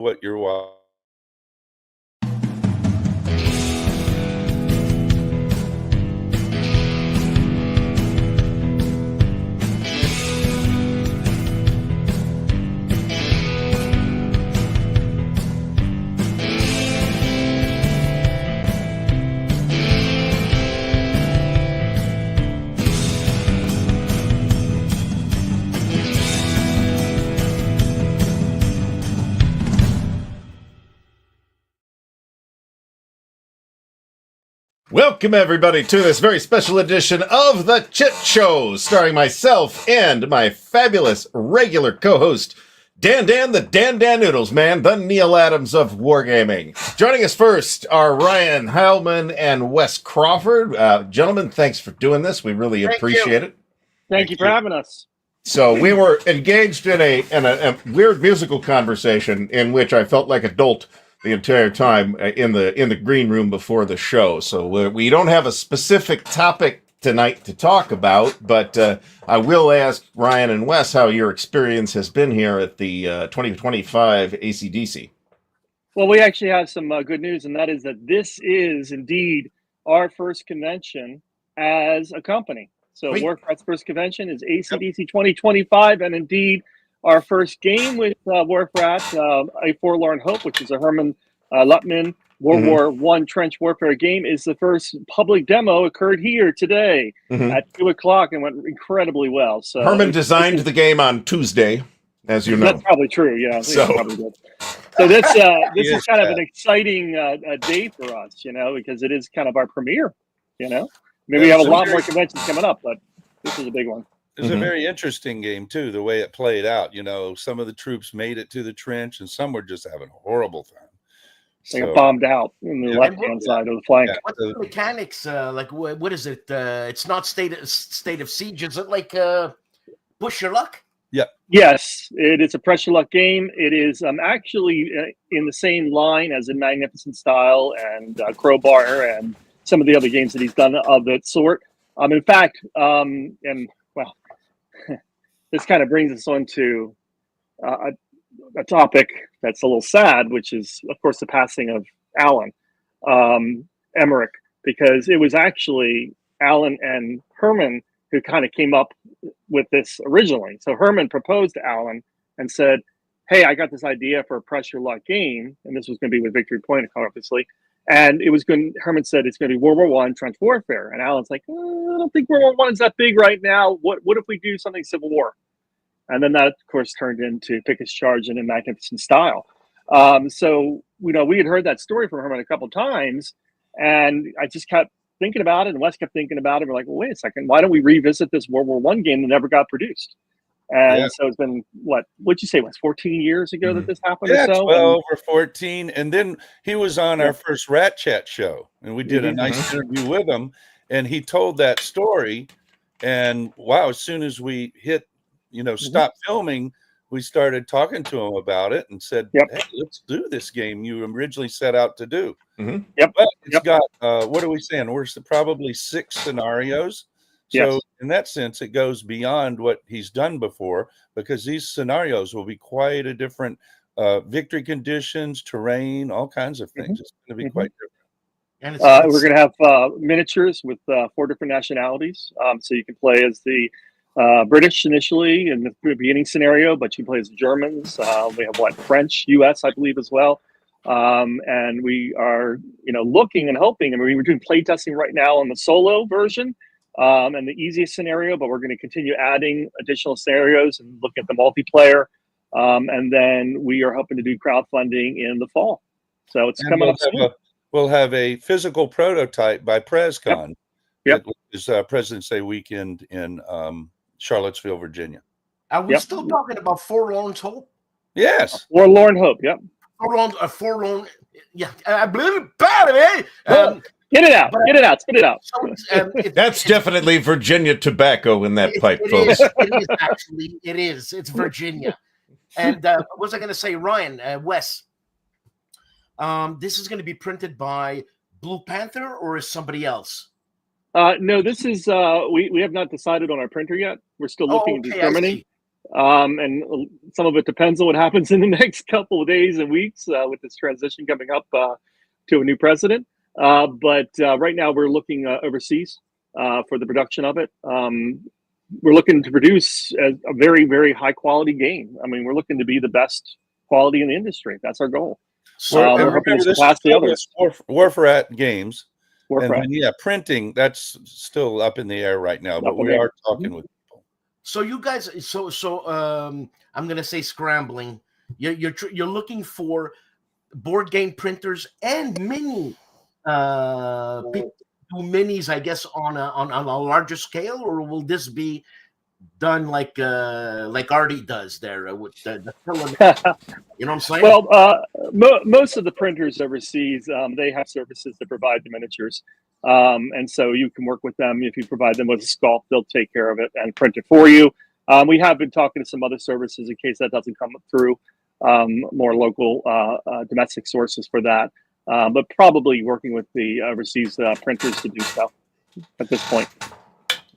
what you're watching. Welcome, everybody, to this very special edition of the CHIT Show, starring myself and my fabulous regular co-host, Dan the Dan Noodles Man, the Neil Adams of Wargaming. Joining us first are Ryan Heilman and Wes Crawford. Gentlemen, thanks for doing this. We really appreciate it. Thank you for having us. So we were engaged in a weird musical conversation in which I felt like a dolt the entire time in the green room before the show. So we don't have a specific topic tonight to talk about, but I will ask Ryan and Wes how your experience has been here at the 2025 ACDC. Well, we actually have some good news, and that is that this is indeed our first convention as a company. So Warcraft's first convention is ACDC 2025, and indeed our first game with Warcraft, A Forlorn Hope, which is a Herman Luttman World War I trench warfare game, is the first public demo occurred here today at 2 o'clock and went incredibly well. So Herman designed the game on Tuesday, as you know. That's probably true, yeah. So this is kind of an exciting day for us, because it is kind of our premiere, Maybe we have a lot more conventions coming up, but this is a big one. It was a very interesting game, too, the way it played out. Some of the troops made it to the trench, and some were just having a horrible time. They got bombed out in the left-hand side of the flank. Yeah. What's the mechanics? What is it? It's not state of siege. Is it like push your luck? Yeah. Yes, it is a pressure luck game. It is actually in the same line as in Magnificent Style and Crowbar and some of the other games that he's done of that sort. In fact, this kind of brings us on to a topic that's a little sad, which is, of course, the passing of Alan Emmerich, because it was actually Alan and Herman who kind of came up with this originally. So Herman proposed to Alan and said, hey, I got this idea for a pressure luck game, and this was going to be with Victory Point, obviously. And Herman said it's going to be World War I trench warfare. And Alan's like, I don't think World War I is that big right now. What if we do something Civil War? And then that, of course, turned into Pickett's Charge and in Magnificent Style. So, we had heard that story from Herman a couple of times, and I just kept thinking about it, and Wes kept thinking about it. We're like, well, wait a second, why don't we revisit this World War I game that never got produced? And so it's been, what'd you say, 14 years ago that this happened or so? 12 or 14. And then he was on our first Rat Chat show, and we did a nice interview with him, and he told that story. And wow, as soon as we hit, stop filming, we started talking to him about it and said, hey, let's do this game you originally set out to do. But it's got, what are we saying? We're probably 6 scenarios. So in that sense, it goes beyond what he's done before, because these scenarios will be quite a different victory conditions, terrain, all kinds of things. It's going to be quite different. And we're going to have miniatures with 4 different nationalities. So you can play as the British initially in the beginning scenario, but you can play as the Germans. We have French, US, I believe, as well. And we are, looking and hoping. We're doing play testing right now on the solo version. And the easiest scenario, but we're going to continue adding additional scenarios and look at the multiplayer. And then we are hoping to do crowdfunding in the fall. So it's coming up soon. We'll have a physical prototype by PresCon. Yep. It's President's Day weekend in Charlottesville, Virginia. Are we still talking about Forlorn Hope? Yes. Forlorn Hope, yep. Forlorn, yeah. I believe it bad, Get it out. Get it out. Spit it out. So, that's definitely Virginia tobacco in that pipe, folks. It is, actually. It is. It's Virginia. And what was I going to say? Ryan, Wes, this is going to be printed by Blue Panther, or is somebody else? No, this is, we have not decided on our printer yet. We're still looking and determining. And some of it depends on what happens in the next couple of days and weeks with this transition coming up to a new president. But right now we're looking overseas for the production of it. We're looking to produce a very, very high quality game. I mean, we're looking to be the best quality in the industry. That's our goal. We're We're hoping to surpass the others. Warfrat Games. Warfrat. And then, printing, that's still up in the air right now, but we are talking with people. So you guys, I'm gonna say scrambling. You're looking for board game printers and mini minis, I guess, on a larger scale, or will this be done like Artie does there with the you know what I'm saying? Well, most of the printers overseas, they have services that provide the miniatures, and so you can work with them. If you provide them with a sculpt, they'll take care of it and print it for you. We have been talking to some other services in case that doesn't come through, more local domestic sources for that, but probably working with the overseas printers to do so at this point.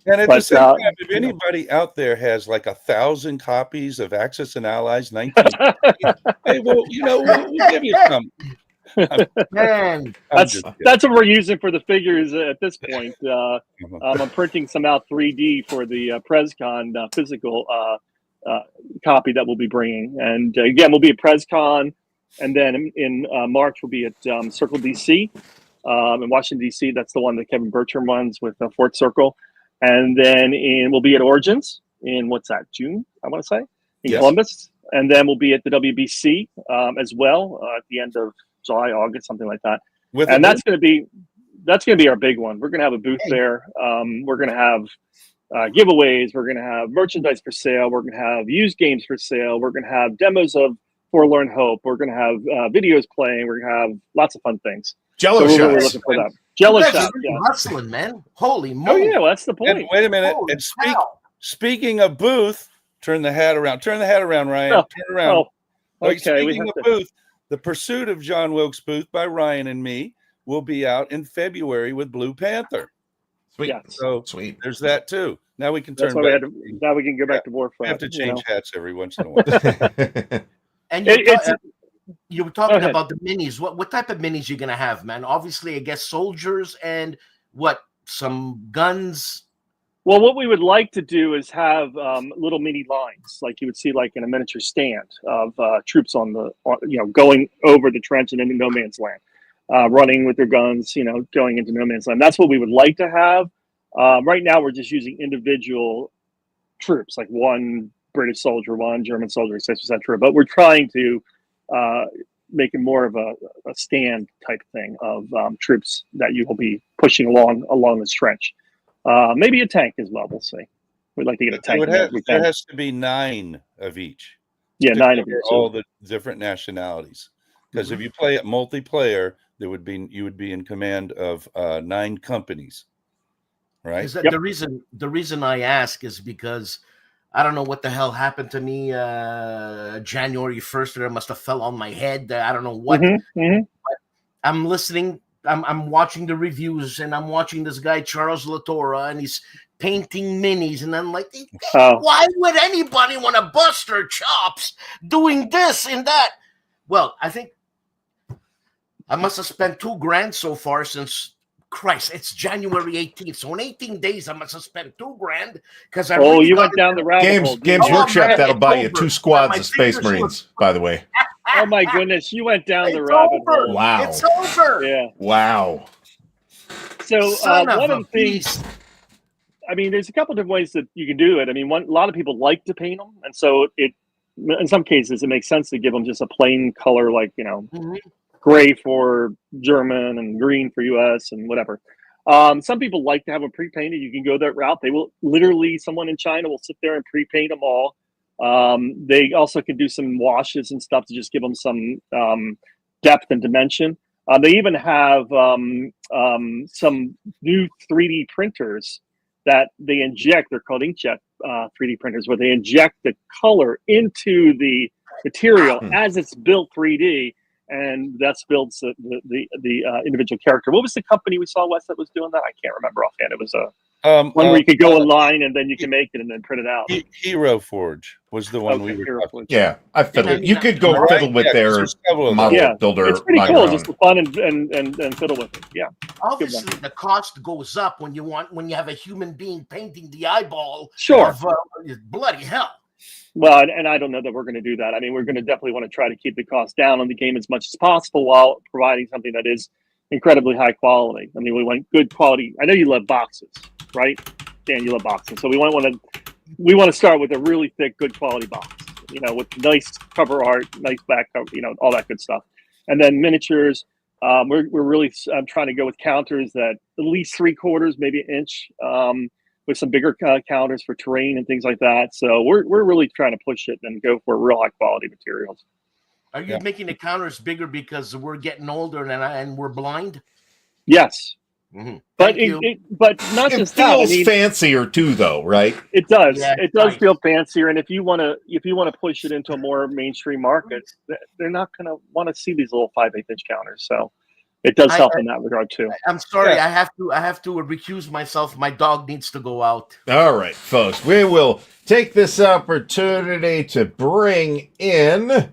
And at the same time, if anybody out there has like 1,000 copies of Axis and Allies 19, hey, well, we'll give you some. Man, that's what we're using for the figures at this point. I'm printing some out 3D for the PresCon physical copy that we'll be bringing, and again, we'll be at PresCon, and then in March we'll be at Circle DC in Washington DC. That's the one that Kevin Bertram runs with Fort Circle. And then we'll be at Origins in June, I want to say, in Columbus. And then we'll be at the WBC as well at the end of July, August, something like that. And that's going to be our big one. We're going to have a booth there. We're going to have giveaways. We're going to have merchandise for sale. We're going to have used games for sale. We're going to have demos of Forlorn Hope. We're going to have videos playing. We're going to have lots of fun things. Jello shots. We're looking for that. Jello shots. Hustling, man. Holy moly. Oh yeah, well, that's the point. And wait a minute. Holy and speaking of booth, turn the hat around. Turn the hat around, Ryan. Oh, turn around. Okay. Speaking of booth, the Pursuit of John Wilkes Booth by Ryan and me will be out in February with Blue Panther. Sweet. Yeah. So sweet. There's that too. Now we can turn back. Now we can go back to Warfront. We have to change hats every once in a while. And you were talking about the minis. What type of minis you gonna have, man? Obviously, I guess soldiers and some guns. Well, what we would like to do is have little mini lines, like you would see, like in a miniature stand of troops going over the trench and into no man's land, running with their guns, going into no man's land. That's what we would like to have. Right now, we're just using individual troops, like one British soldier, one German soldier, etc. But we're trying to make it more of a stand type thing of troops that you will be pushing along this trench. Maybe a tank as well. We'll see. We'd like to get a tank. There has to be 9 of each. Yeah, 9 of each. All the different nationalities. Because if you play it multiplayer, you would be in command of 9 companies. Right. The reason I ask is because I don't know what the hell happened to me January 1st. It must have fell on my head. I don't know what. But I'm listening. I'm watching the reviews, and I'm watching this guy Charles Latorre, and he's painting minis, and I'm like, why would anybody want to bust their chops doing this and that? Well, I think I must have spent $2,000 so far since. Christ, it's January 18th. So in 18 days, I must have spent $2,000 because I. Oh, you went down the rabbit hole. Games Workshop, that'll buy you 2 squads of Space Marines, by the way. Oh my goodness, you went down the rabbit hole. Wow. It's over. Yeah. Wow. So one of the things, I mean, there's a couple different ways that you can do it. I mean, a lot of people like to paint them, and so in some cases, it makes sense to give them just a plain color, like gray for German and green for US and whatever. Some people like to have them pre-painted. You can go that route. They will someone in China will sit there and pre-paint them all. They also can do some washes and stuff to just give them some depth and dimension. They even have some new 3D printers that they inject. They're called inkjet 3D printers, where they inject the color into the material as it's built 3D. And that's builds the individual character. What was the company we saw, Wes, that was doing that? I can't remember offhand. It was One where you could go online and then you can make it and then print it out. Hero Forge was the one we were Hero talking. Forge. Yeah, I fiddled. You could Am I go right? fiddle with Yeah, 'cause their there's several of model those. Yeah, builder. it's pretty on cool your just own. for fun and fiddle with it. Yeah. Obviously, the cost goes up when you have a human being painting the eyeball. Sure. Of, bloody hell. Well, and I don't know that we're going to do that. I mean, we're going to definitely want to try to keep the cost down on the game as much as possible while providing something that is incredibly high quality. I mean, we want good quality. I know you love boxes, right? Dan, you love boxing. So we want to start with a really thick, good quality box, with nice cover art, nice back cover, all that good stuff. And then miniatures. We're really trying to go with counters that at least 3/4, maybe an inch, with some bigger counters for terrain and things like that. So we're really trying to push it and go for real high quality materials. Are you making the counters bigger because we're getting older and we're blind? Yes. Mm-hmm. But but not It just that. feels fancier too, though, right? It does. Yeah, it does nice. feel fancier, and if you want to push it into a more mainstream market, they're not going to want to see these little 5/8 inch counters. So it does help in that regard too. I'm sorry, Yeah. I have to recuse myself. My dog needs to go out. All right, folks, we will take this opportunity to bring in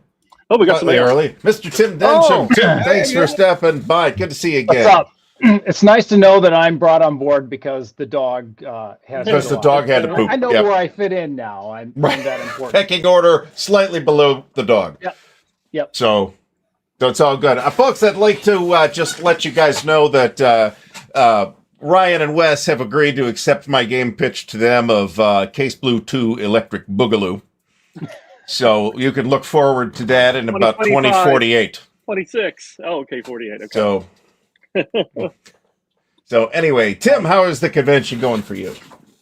Oh, we got slightly somebody else. early, Mr. Tim Densham. Tim, thanks for stepping by. Good to see you again. What's up? It's nice to know that I'm brought on board because the dog has. Because the dog had to poop. I know Yep. where I fit in now. I'm that important. Pecking order slightly below the dog. Yep. So that's all good. Folks, I'd like to just let you guys know that Ryan and Wes have agreed to accept my game pitch to them of Case Blue 2 Electric Boogaloo. So you can look forward to that in about 2048. 26. Oh, okay, 48. Okay. So anyway, Tim, how is the convention going for you?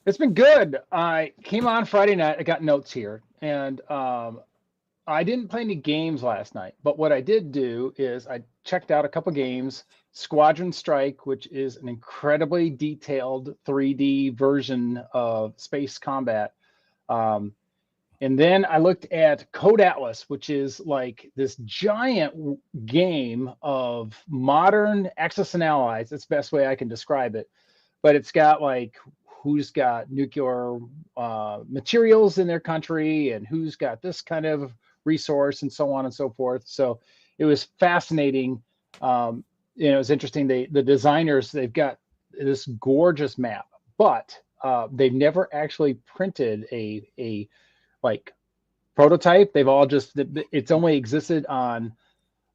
It's been good. I came on Friday night. I got notes here, and I didn't play any games last night. But what I did do is I checked out a couple games. Squadron Strike, which is an incredibly detailed 3D version of space combat. And then I looked at Code Atlas, which is like this giant game of modern Axis and Allies. That's the best way I can describe it. But it's got like who's got nuclear materials in their country and who's got this kind of resource and so on and so forth. So it was fascinating. It was interesting. The designers, they've got this gorgeous map, but they've never actually printed a like prototype. They've all it's only existed on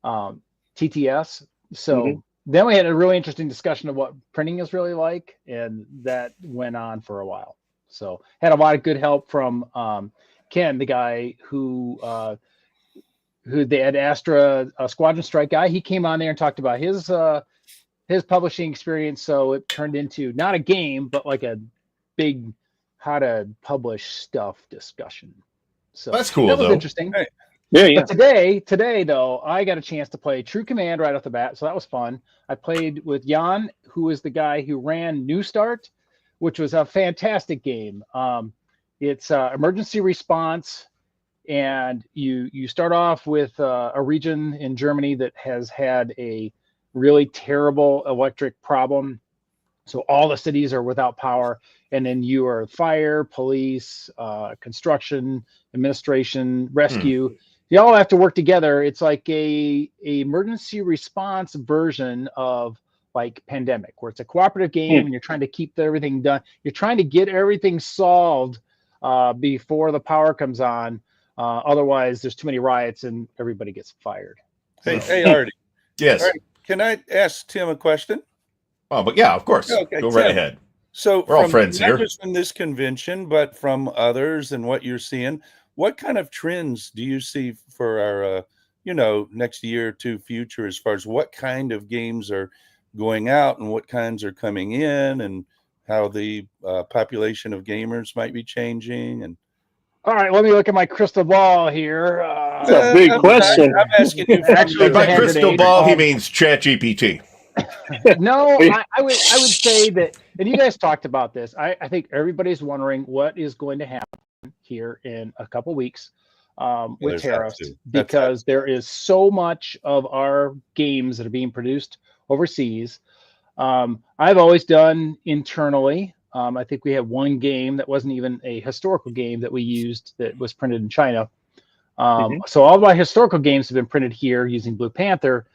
TTS. So then we had a really interesting discussion of what printing is really like, and that went on for a while. So had a lot of good help from Ken, the guy who they had Astra Squadron Strike guy. He came on there and talked about his publishing experience. So it turned into not a game, but like a big how to publish stuff discussion. So that's cool. That was though. interesting. Hey. Yeah. But today though, I got a chance to play True Command right off the bat, so that was fun. I played with Jan, who is the guy who ran New Start, which was a fantastic game. It's emergency response, and you start off with a region in Germany that has had a really terrible electric problem. So all the cities are without power, and then you are fire, police, construction, administration, rescue. You all have to work together. It's like a emergency response version of like Pandemic, where it's a cooperative game and you're trying to keep everything done. You're trying to get everything solved before the power comes on. Otherwise, there's too many riots and everybody gets fired. Hey, Artie. Yes. All right, can I ask Tim a question? Oh, but yeah, of course. Okay, Go right Tim. ahead. So We're all from friends not here. just in this convention, but from others and what you're seeing, what kind of trends do you see for our, next year or two future as far as what kind of games are going out and what kinds are coming in and how the population of gamers might be changing? And All right, let me look at my crystal ball here. That's a big question. I'm asking you. Actually, And by hand crystal grenade. ball, he means ChatGPT. No, I would say that, and you guys talked about this. I think everybody's wondering what is going to happen here in a couple weeks with there's that tariffs, too. because there is so much of our games that are being produced overseas. I've always done internally. I think we had one game that wasn't even a historical game that we used that was printed in China. So all of my historical games have been printed here using Blue Panther.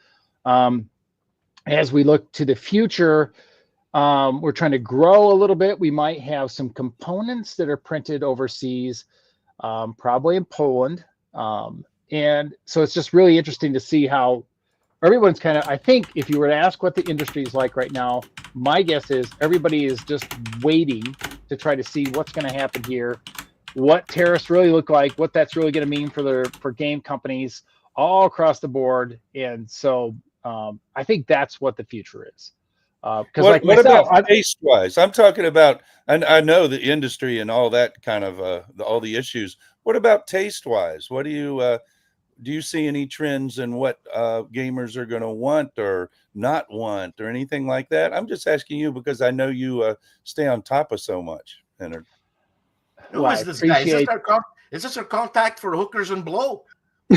As we look to the future, we're trying to grow a little bit. We might have some components that are printed overseas, probably in Poland. And so it's just really interesting to see how everyone's kind of, I think if you were to ask what the industry is like right now, my guess is everybody is just waiting to try to see what's going to happen here, what tariffs really look like, what that's really going to mean for game companies all across the board. And so I think that's what the future is. Because what about taste-wise? I'm talking about, and I know the industry and all that kind of all the issues. What about taste-wise? What do you see any trends in what gamers are going to want or not want or anything like that? I'm just asking you because I know you stay on top of so much. And who is this guy? Is this our contact for hookers and blow?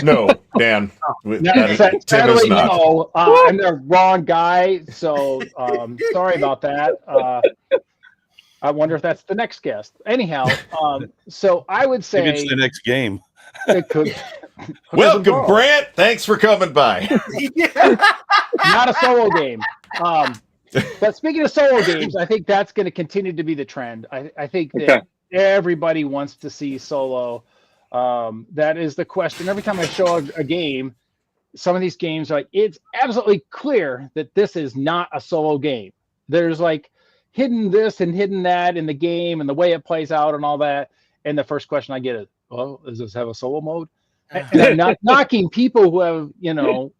No, Dan. Tim is sadly, not. no. I'm the wrong guy, so sorry about that. I wonder if that's the next guest. Anyhow, so I would say maybe it's the next game. It could. Welcome, Brant. Thanks for coming by. Not a solo game. But speaking of solo games, I think that's going to continue to be the trend. I think that everybody wants to see solo. That is the question. Every time I show a game, some of these games are like, it's absolutely clear that this is not a solo game. There's like hidden this and hidden that in the game and the way it plays out and all that. And the first question I get is, well, does this have a solo mode? And I'm not knocking people who have,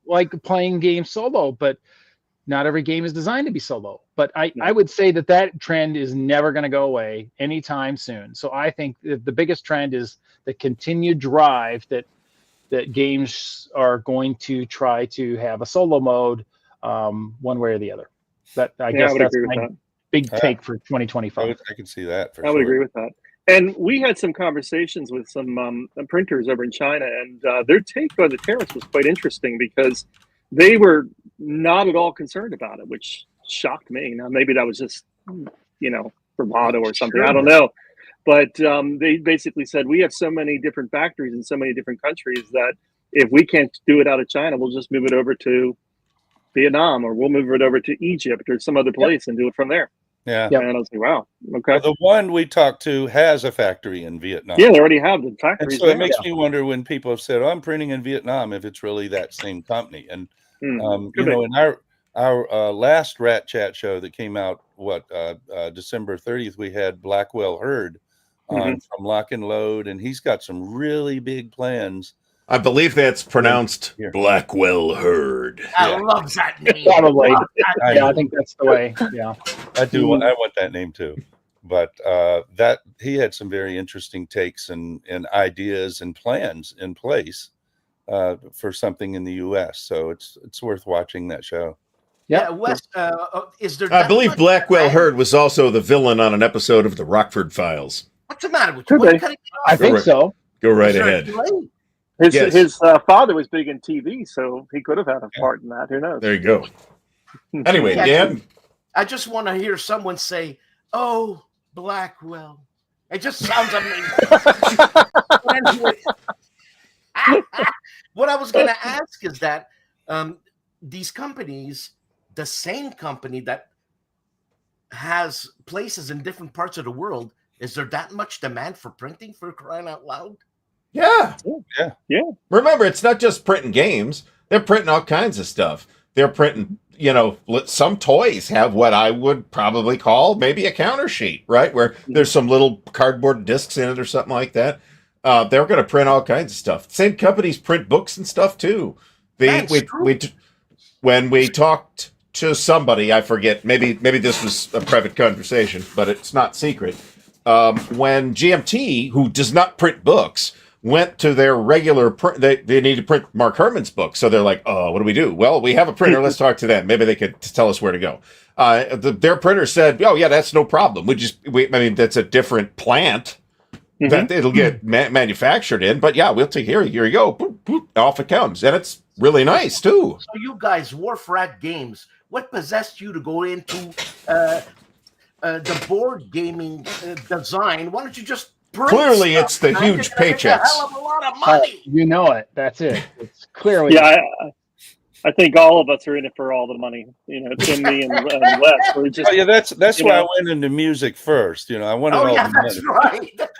like playing games solo, but not every game is designed to be solo. But I would say that trend is never going to go away anytime soon. So I think the biggest trend is the continued drive that games are going to try to have a solo mode one way or the other. I guess that's my big take for 2025. I can see that. I would agree with that. And we had some conversations with some printers over in China, and their take on the tariffs was quite interesting because they were not at all concerned about it, which shocked me. Now, maybe that was just, bravado or something. I don't know. But they basically said, we have so many different factories in so many different countries that if we can't do it out of China, we'll just move it over to Vietnam, or we'll move it over to Egypt or some other place and do it from there. Yeah. And I was like, wow, okay. Well, the one we talked to has a factory in Vietnam. Yeah, they already have the factories. So it makes me wonder when people have said, I'm printing in Vietnam, if it's really that same company. And, in our last Rat Chat show that came out, December 30th, we had Blackwell Hurd on from Lock and Load, and he's got some really big plans. I believe that's pronounced Blackwell Hurd. I love that name. Probably. I think that's the way. Yeah. I do. I want that name too. But that he had some very interesting takes and ideas and plans in place for something in the U.S. So it's worth watching that show. Yeah, Wes, is there? I believe Blackwell Hurd was also the villain on an episode of the Rockford Files. What's the matter with you? I think so. Go right ahead. His father was big in TV, so he could have had a part in that. Who knows? There you go. Anyway, Dan. I just want to hear someone say, "Oh, Blackwell." It just sounds amazing. What I was going to ask is that these companies, the same company that has places in different parts of the world, is there that much demand for printing, for crying out loud? Yeah. Remember, it's not just printing games. They're printing all kinds of stuff. They're printing, some toys have what I would probably call maybe a counter sheet, right? Where there's some little cardboard discs in it or something like that. They're going to print all kinds of stuff. Same companies print books and stuff too. When we talked to somebody, I forget, maybe this was a private conversation, but it's not secret. When GMT, who does not print books, went to their regular print, they need to print Mark Herman's book. So they're like, what do we do? Well, we have a printer. Let's talk to them. Maybe they could tell us where to go. Their printer said, oh yeah, that's no problem. That's a different plant that it'll get manufactured in, but yeah, we'll take here you go. Boop, boop, off it comes. And it's really nice too. So you guys, Wharf Rat Games, what possessed you to go into the board gaming design, why don't you just print Clearly, stuff, it's the man? huge You're gonna make a paychecks. hell of a lot of money. You know it. That's it. It's clearly. Yeah, I think all of us are in it for all the money. Tim, me, and Wes. We're just, Oh, yeah, that's you why know. I went into music first. I wanted Oh all yeah, the money. that's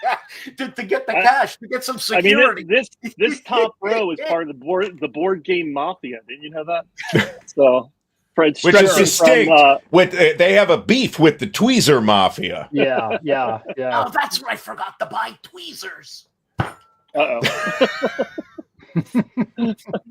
right. to get the cash, to get some I mean, security. this top row is part of the board game mafia. Didn't you know that? So, Fred, Which is from, distinct. They have a beef with the Tweezer Mafia. Yeah. Oh, that's right. I forgot to buy tweezers.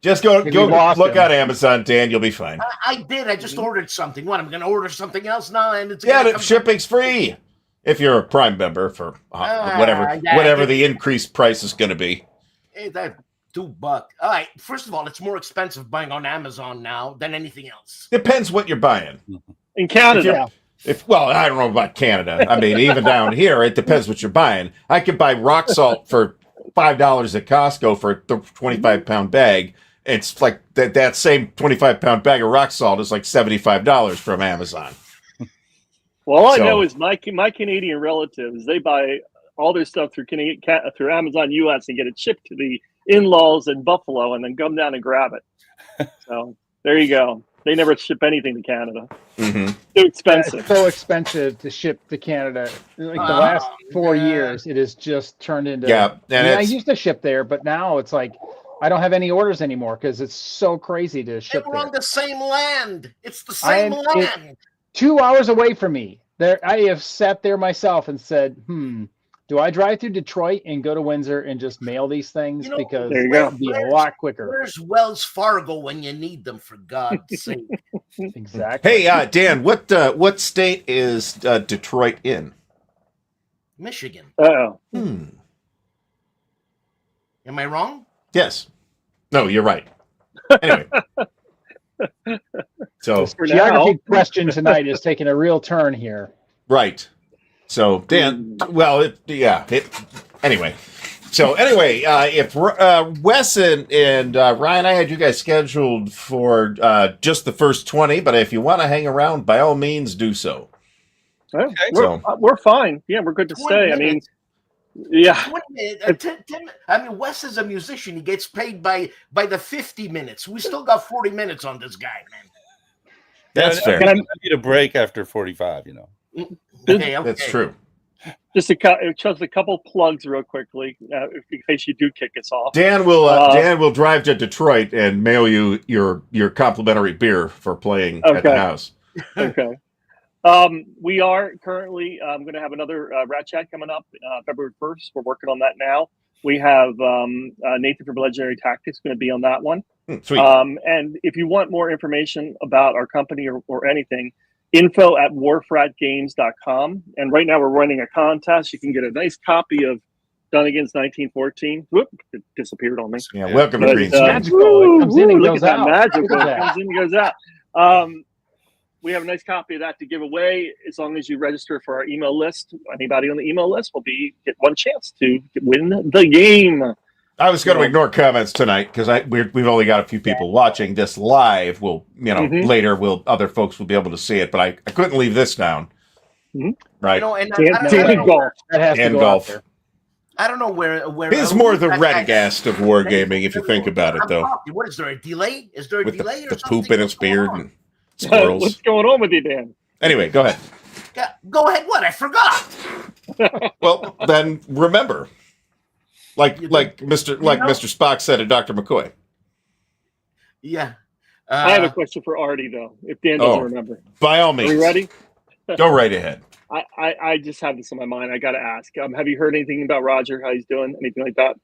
Just go look him. on Amazon, Dan. You'll be fine. I did. I just ordered something. What? I'm going to order something else now, and it's Yeah, shipping's free if you're a Prime member for whatever the increased price is going to be. Hey, that $2. All right. First of all, it's more expensive buying on Amazon now than anything else. Depends what you're buying. in Canada. Well, I don't know about Canada. I mean, even down here, it depends what you're buying. I could buy rock salt for $5 at Costco for a 25-pound bag. It's like that same 25-pound bag of rock salt is like $75 from Amazon. Well, all I know is my Canadian relatives, they buy all their stuff through Amazon US and get it shipped to the in-laws in Buffalo and then come down and grab it. So there you go. They never ship anything to Canada. Mm-hmm. Too expensive. It's so expensive to ship to Canada. Like the last 4 years, it has just turned into. Yeah, and I used to ship there, but now it's like I don't have any orders anymore because it's so crazy to ship We're there. on the same land. It's the same land. 2 hours away from me. There, I have sat there myself and said, do I drive through Detroit and go to Windsor and just mail these things? Because it would be a lot quicker. Where's Wells Fargo when you need them, for God's sake? Exactly. Hey, Dan, what state is Detroit in? Michigan. Uh-oh. Am I wrong? Yes. No, you're right. Anyway. So the geography question tonight is taking a real turn here. Right. So Dan, well, anyway. So anyway, if Wes and Ryan, I had you guys scheduled for just the first 20, but if you want to hang around, by all means, do so. Okay. We're fine. Yeah, we're good to stay. Minutes. I mean, yeah. Tim, Wes is a musician. He gets paid by the 50 minutes. We still got 40 minutes on this guy, man. That's fair. I need a break after 45, Okay. That's true. Just a couple plugs real quickly, in case you do kick us off. Dan will drive to Detroit and mail you your complimentary beer for playing at the house. Okay. We are currently going to have another Rat Chat coming up February 1st. We're working on that now. We have Nathan from Legendary Tactics going to be on that one. Sweet. And if you want more information about our company or anything, info@warfratgames.com. And right now we're running a contest. You can get a nice copy of Done Against 1914. Whoop, it disappeared on me. Yeah, welcome to Green Screen. Magical. It comes in and Look goes at that out. magical. Look at It that. comes in and goes out. We have a nice copy of that to give away. As long as you register for our email list, anybody on the email list will get one chance to win the game. I was going to ignore comments tonight because we've only got a few people watching this live. We'll later other folks will be able to see it, but I couldn't leave this down. Right. And golf. That has to And go golf. out there. I don't know where. It's more the Radagast of wargaming, if you think about it, though. What is there a delay? Is there a With delay or the something? poop in its What's going beard on? and squirrels. What's going on with you, Dan? Anyway, go ahead. Yeah, go ahead. What? I forgot. Well, then remember, like Mr. Spock said to Dr. McCoy. Yeah. I have a question for Artie, though, if Dan doesn't remember. By all Are means. we ready? Go right ahead. I just have this on my mind. I got to ask. Have you heard anything about Roger? How he's doing? Anything like that?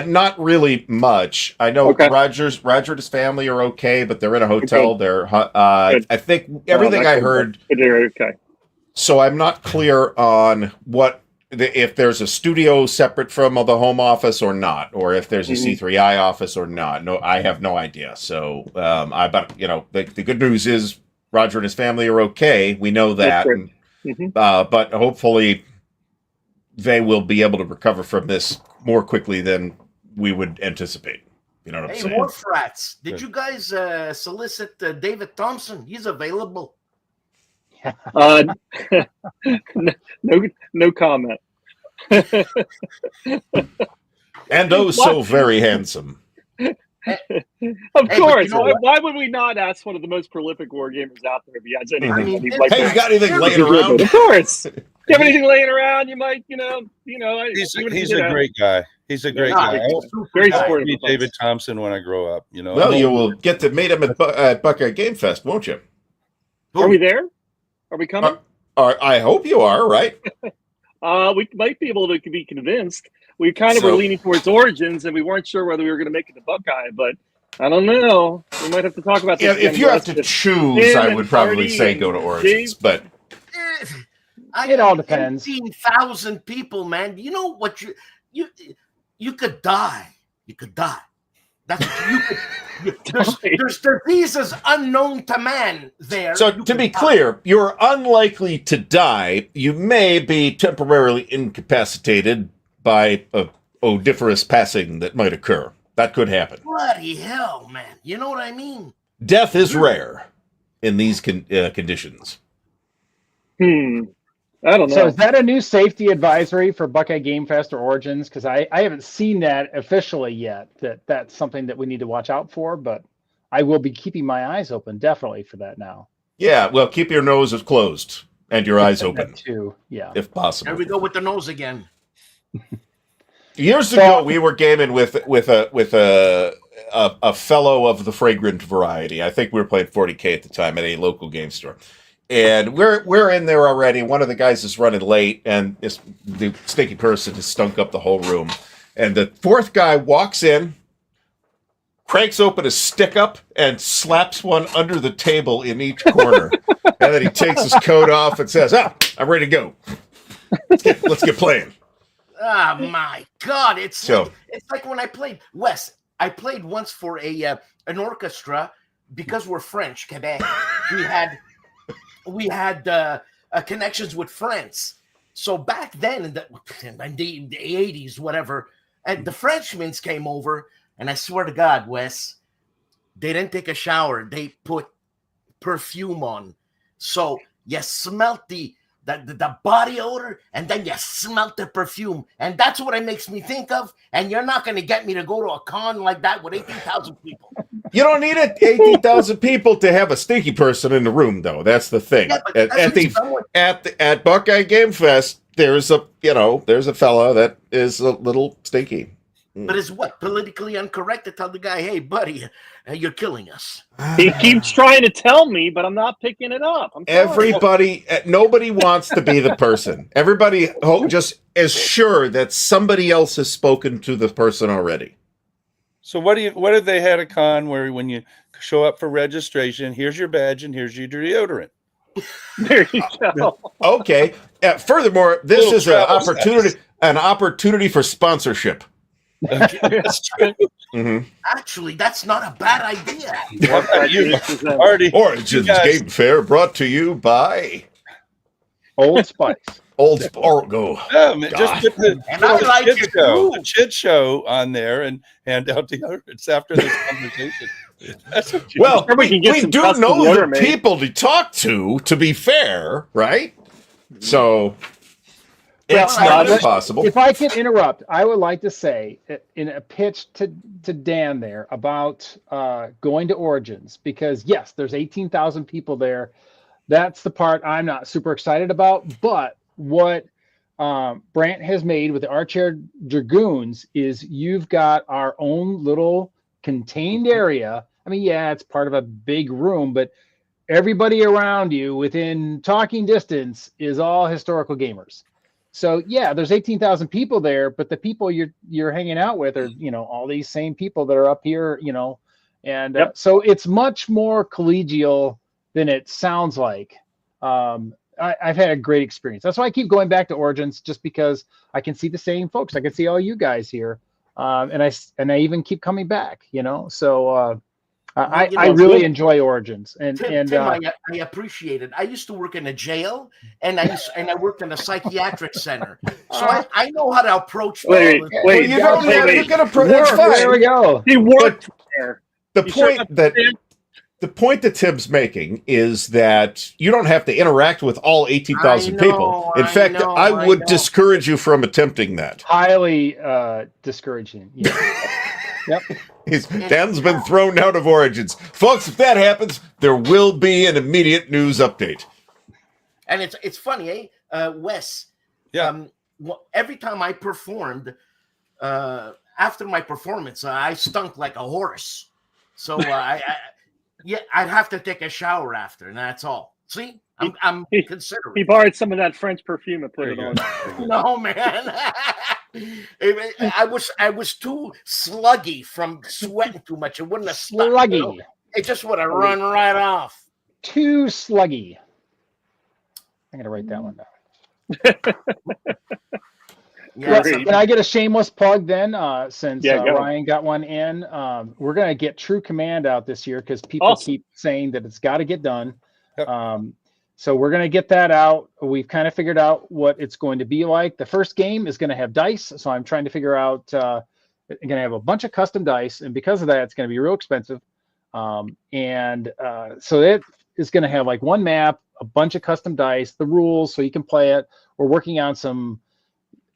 Not really much. I know Okay. Roger and his family are okay, but they're in a hotel. Okay. They're I think everything I heard. They're okay. So I'm not clear on if there's a studio separate from the home office or not, or if there's a C3I office or not. No, I have no idea. So the good news is Roger and his family are okay. We know that, but hopefully they will be able to recover from this more quickly than we would anticipate. You know what I'm saying? Hey, Wolf Rats, did you guys solicit David Thompson? He's available. No comment. And oh, so very handsome. Of course. Why would we not ask one of the most prolific war gamers out there if he has anything? Hey, you got anything laying around? Of course. If you have anything laying around, you might, He's a great guy. He's a great guy. Very I'll supportive. meet David Thompson when I grow up. Well, you will get to meet him at Buckeye Game Fest, won't you? Are we there? Are we coming? I hope you are, right? We might be able to be convinced. We kind of were leaning towards Origins, and we weren't sure whether we were going to make it to Buckeye, but I don't know. We might have to talk about this. If you have to choose, I would probably say go to Origins, but it all depends. 15,000 people, man. You know what you could die. You could die. That's what you could. There's diseases unknown to man there. So to be clear, you're unlikely to die. You may be temporarily incapacitated by a odiferous passing that might occur. That could happen. Bloody hell, man. You know what I mean? Death is rare in these conditions. I don't know. So is that a new safety advisory for Buckeye Game Fest or Origins? Because I haven't seen that officially yet, that's something that we need to watch out for, but I will be keeping my eyes open definitely for that now. Yeah, well, keep your noses closed and your eyes open. That too, yeah. If possible. There we go with the nose again. Years ago, we were gaming with a fellow of the fragrant variety. I think we were playing 40K at the time at a local game store. And we're in there already. One of the guys is running late, and the stinky person has stunk up the whole room. And the fourth guy walks in, cranks open a stick up, and slaps one under the table in each corner. And then he takes his coat off and says, I'm ready to go. Let's get playing. Oh, my God. It's like when I played, Wes, I played once for an orchestra because we're French, Quebec. We had connections with France. So back then in the 80s, whatever, and the Frenchmen came over, and I swear to God, Wes, they didn't take a shower. They put perfume on. So you smelt the body odor, and then you smelt the perfume. And that's what it makes me think of. And you're not going to get me to go to a con like that with 18,000 people. You don't need 18,000 people to have a stinky person in the room, though. That's the thing. Yeah, at Buckeye Game Fest, there's a fella that is a little stinky. But it's politically incorrect to tell the guy, hey, buddy, you're killing us. He keeps trying to tell me, but I'm not picking it up. Nobody wants to be the person. Everybody just is sure that somebody else has spoken to the person already. So what have they had a con where when you show up for registration, here's your badge and here's your deodorant? There you go. Okay. Furthermore, this is an opportunity for sponsorship. That's true. Mm-hmm. Actually, that's not a bad idea. Origins Game Fair brought to you by Old Spice. Go. Yeah, man, just put the CHIT show on there and hand out deodorants after this conversation. Well, we do know the people to talk to be fair, right? So it's not impossible. If I can interrupt, I would like to say in a pitch to Dan there about going to Origins, because yes, there's 18,000 people there. That's the part I'm not super excited about, but what Brant has made with the Armchair Dragoons is you've got our own little contained area. I mean, yeah, it's part of a big room, but everybody around you within talking distance is all historical gamers. So yeah, there's 18,000 people there, but the people you're hanging out with are, all these same people that are up here, and so it's much more collegial than it sounds like. I've had a great experience. That's why I keep going back to Origins, just because I can see the same folks. I can see all you guys here, and I even keep coming back. So I really enjoy Origins, and Tim, I appreciate it. I used to work in a jail, and I worked in a psychiatric center, so I know how to approach. Wait, you can approach. That's fine. There we go. He worked there. The point that the point that Tim's making is that you don't have to interact with all 18,000 people. In fact, I would discourage you from attempting that. Highly discouraging. Yeah. Yep. Dan's been thrown out of Origins. Folks, if that happens, there will be an immediate news update. And it's funny, Wes? Yeah. Every time I performed, after my performance, I stunk like a horse. So I'd have to take a shower after, and that's all. See, I'm considering. He borrowed some of that French perfume and put it on. No, man. I was too sluggy from sweating too much. It wouldn't have stuck. Sluggy. You know? It just would have run right off. Too sluggy. I'm gonna write that one down. Yeah, Can I get a shameless plug then? Since Ryan got one in, we're gonna get True Command out this year because people keep saying that it's got to get done. Yep. So we're gonna get that out. We've kind of figured out what it's going to be like. The first game is gonna have dice, so I'm trying to figure out. Gonna have a bunch of custom dice, and because of that, it's gonna be real expensive. So it is gonna have like one map, a bunch of custom dice, the rules, so you can play it. We're working on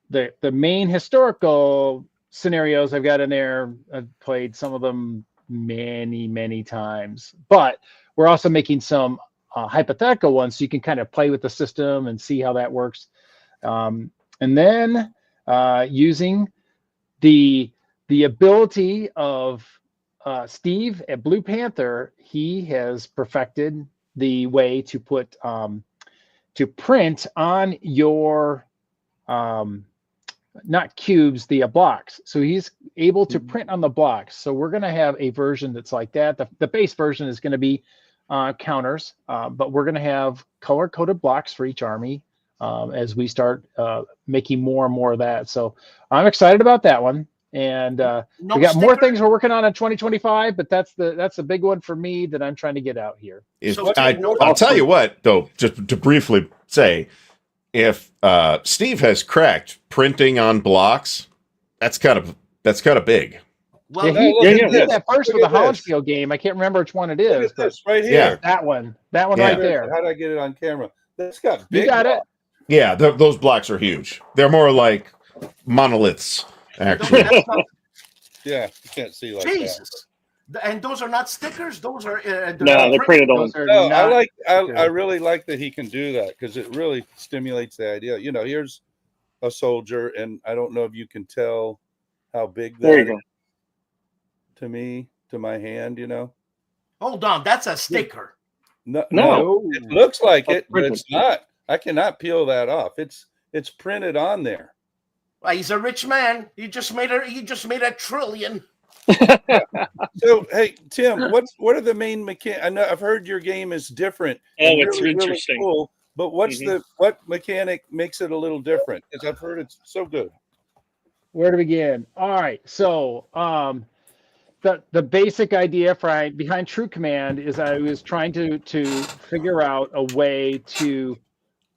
the main historical scenarios I've got in there. I've played some of them many times, but we're also making some hypothetical ones so you can kind of play with the system and see how that works. And then using the ability of Steve at Blue Panther, he has perfected the way to put to print on your not cubes, the blocks. So he's able to print on the blocks. So we're going to have a version that's like that. The base version is going to be counters, but we're going to have color-coded blocks for each army as we start making more and more of that. So I'm excited about that one. And we got more things we're working on in 2025, but that's the big one for me that I'm trying to get out here. I'll tell you what, though, just to briefly say, if Steve has cracked printing on blocks, that's kind of big. Well, he did that first with the Hollenspiel game. I can't remember which one it is. But right here. That one right there. How did I get it on camera? That's got big. You got blocks. it. Yeah, those blocks are huge. They're more like monoliths, actually. Yeah, you can't see like Jesus. And those are not stickers. Those are no, they're printed on. No, I really like that he can do that because it really stimulates the idea. You know, here's a soldier, and I don't know if you can tell how big that is to me, to my hand. You know. Hold on, that's a sticker. No, it looks like it, but it's not. I cannot peel that off. It's printed on there. Well, he's a rich man. He just made a trillion. So, hey, Tim, what are the main mechanics? I know I've heard your game is different. Oh, it's really interesting. Really cool, but what mechanic makes it a little different? Because I've heard it's so good. Where to begin? All right, so the basic idea behind True Command is I was trying to figure out a way to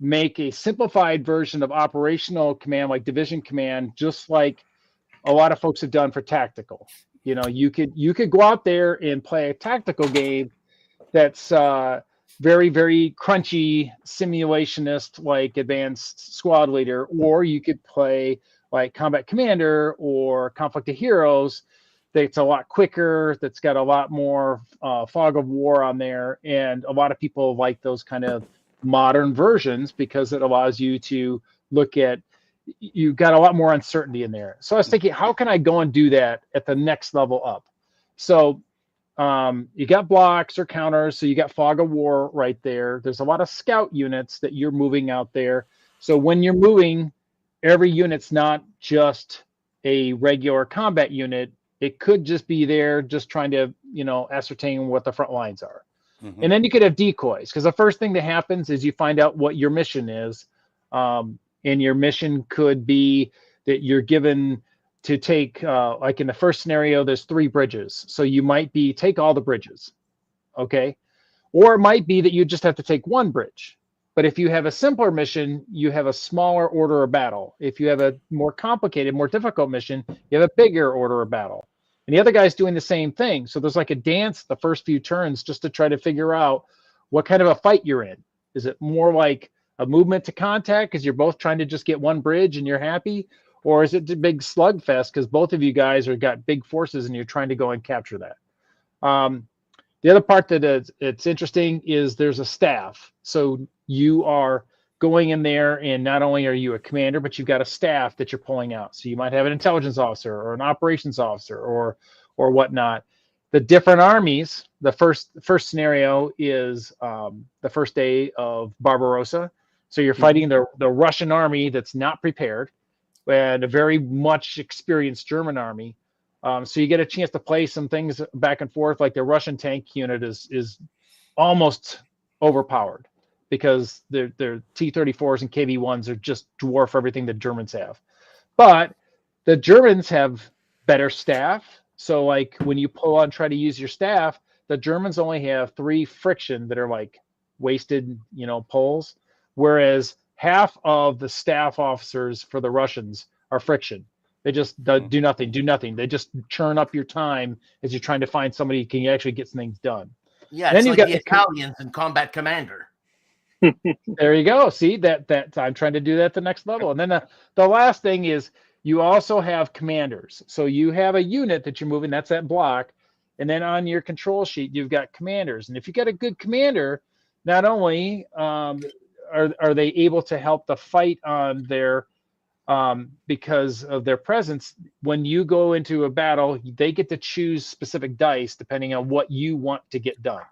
make a simplified version of operational command like Division Command, just like a lot of folks have done for tactical. You know, you could go out there and play a tactical game that's very, very crunchy simulationist like Advanced Squad Leader, or you could play like Combat Commander or Conflict of Heroes that's a lot quicker, that's got a lot more fog of war on there. And a lot of people like those kind of modern versions because it allows you to look at, you got a lot more uncertainty in there. So I was thinking, how can I go and do that at the next level up? So you got blocks or counters. So you got fog of war right there. There's a lot of scout units that you're moving out there. So when you're moving, every unit's not just a regular combat unit. It could just be there just trying to, ascertain what the front lines are. Mm-hmm. And then you could have decoys, because the first thing that happens is you find out what your mission is. And your mission could be that you're given to take, like in the first scenario, there's 3 bridges. So you might take all the bridges, okay? Or it might be that you just have to take 1 bridge. But if you have a simpler mission, you have a smaller order of battle. If you have a more complicated, more difficult mission, you have a bigger order of battle. and the other guy's doing the same thing. So there's like a dance the first few turns just to try to figure out what kind of a fight you're in. Is it more like a movement to contact because you're both trying to just get one bridge and you're happy? Or is it a big slugfest because both of you guys are got big forces and you're trying to go and capture that? The other part that it's interesting is there's a staff. So you are going in there, and not only are you a commander, but you've got a staff that you're pulling out. So you might have an intelligence officer or an operations officer or whatnot. The different armies, the first scenario is the first day of Barbarossa. So you're fighting the Russian army that's not prepared and a very much experienced German army. So you get a chance to play some things back and forth, like the Russian tank unit is almost overpowered because their T-34s and KV-1s are just dwarf everything the Germans have. But the Germans have better staff. So like when you pull on, try to use your staff, the Germans only have 3 friction that are like wasted, pulls, whereas half of the staff officers for the Russians are friction. They just do nothing. They just churn up your time as you're trying to find somebody who can actually get some things done. Yeah, then it's you like got the Italians in Combat Commander. There you go. See that I'm trying to do that at the next level. And then the last thing is you also have commanders. So you have a unit that you're moving. That's that block. And then on your control sheet, you've got commanders. And if you got a good commander, not only are they able to help the fight on their because of their presence, when you go into a battle, they get to choose specific dice depending on what you want to get done.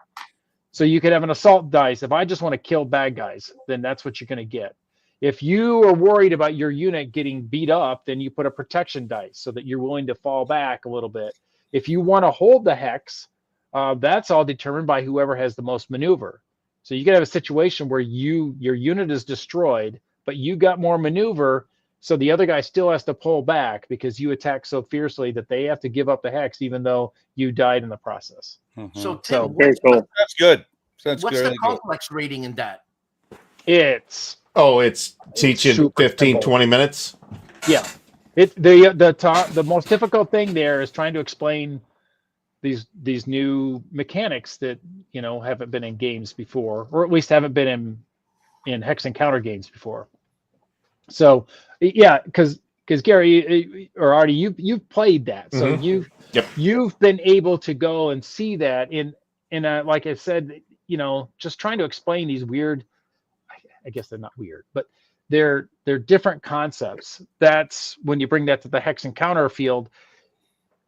So you could have an assault dice. If I just want to kill bad guys, then that's what you're going to get. If you are worried about your unit getting beat up, then you put a protection dice so that you're willing to fall back a little bit. If you want to hold the hex, that's all determined by whoever has the most maneuver. So you could have a situation where your unit is destroyed, but you got more maneuver, so the other guy still has to pull back because you attack so fiercely that they have to give up the hex, even though you died in the process. Mm-hmm. So, Tim, Very cool. That's good. what's really the complex rating in that? It's teaching super 15, simple. 20 minutes. Yeah. The most difficult thing there is trying to explain these new mechanics that haven't been in games before, or at least haven't been in hex encounter games before. So yeah, because Gary or Artie, you've played that, so you've been able to go and see that in like I said, just trying to explain these weird. I guess they're not weird, but they're different concepts. That's when you bring that to the hex encounter field.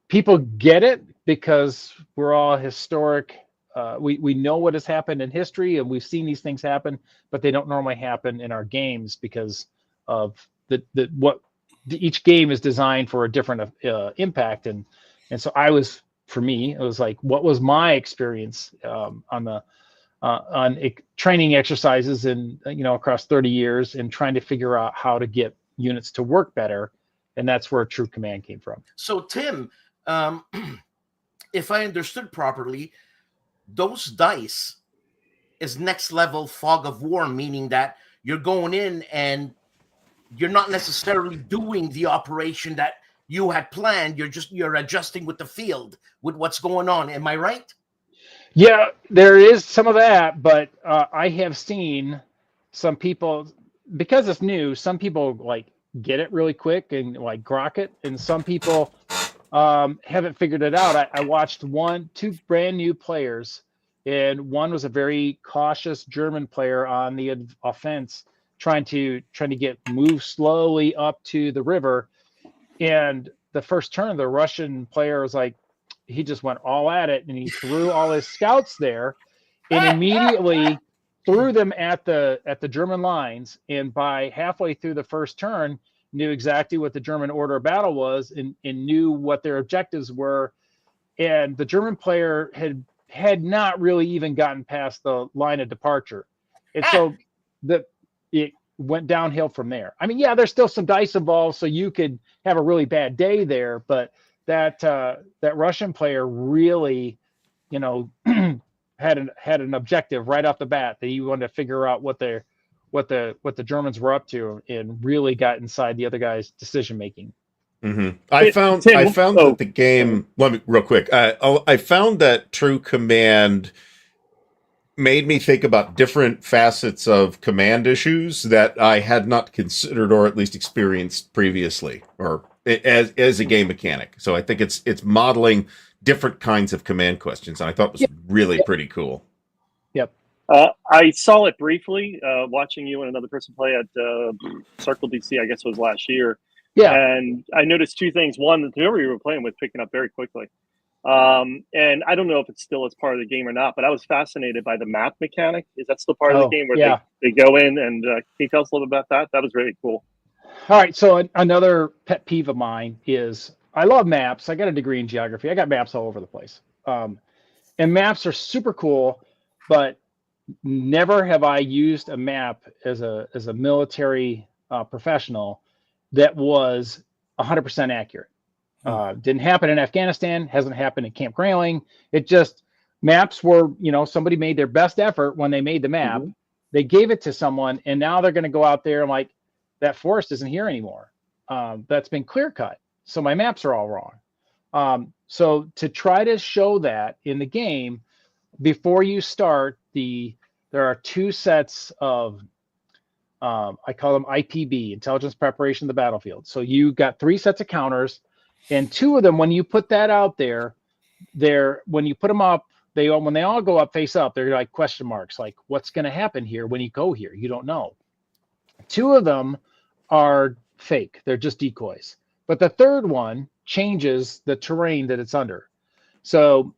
People get it because we're all historic. We know what has happened in history, and we've seen these things happen, but they don't normally happen in our games because of each game is designed for a different impact. And so for me, it was like, what was my experience on training exercises and across 30 years and trying to figure out how to get units to work better. And that's where True Command came from. So Tim, if I understood properly, those dice is next level fog of war, meaning that you're going in and you're not necessarily doing the operation that you had planned. You're adjusting with the field, with what's going on. Am I right? Yeah, there is some of that, but I have seen some people, because it's new, some people like get it really quick and like grok it, and some people haven't figured it out. I watched two brand new players, and one was a very cautious German player on the offense, trying to move slowly up to the river. And the first turn, the Russian player was like, he just went all at it, and he threw all his scouts there and immediately threw them at the German lines. And by halfway through the first turn, knew exactly what the German order of battle was and knew what their objectives were. And the German player had not really even gotten past the line of departure. And so it went downhill from there. I mean, yeah, there's still some dice involved, so you could have a really bad day there, but that Russian player really, had an objective right off the bat that he wanted to figure out what the Germans were up to, and really got inside the other guy's decision making. I found Tim, that the game. Let me real quick. I found that True Command made me think about different facets of command issues that I had not considered or at least experienced previously, or as a game mechanic. So I think it's modeling different kinds of command questions, and I thought it was really pretty cool. Yep. I saw it briefly watching you and another person play at Circle DC, I guess it was last year. Yeah. And I noticed two things. One, that whoever you were playing with picking up very quickly. And I don't know if it's still as part of the game or not, but I was fascinated by the map mechanic. Is that still part of the game where they go in and can you tell us a little bit about that? That was really cool. All right. So another pet peeve of mine is I love maps. I got a degree in geography. I got maps all over the place. And maps are super cool, but never have I used a map as a military professional that was 100% accurate. Didn't happen in Afghanistan, hasn't happened in Camp Grayling. It just, maps were, somebody made their best effort when they made the map. They gave it to someone, and now they're going to go out there and like, that forest isn't here anymore. That's been clear cut. So my maps are all wrong. So to try to show that in the game, before you start, there are two sets of, I call them IPB, Intelligence Preparation of the Battlefield. So you got 3 sets of counters, and 2 of them, when you put that out there, when you put them up, when they all go up face up, they're like question marks, like what's going to happen here when you go here? You don't know. 2 of them are fake. They're just decoys. But the third one changes the terrain that it's under. So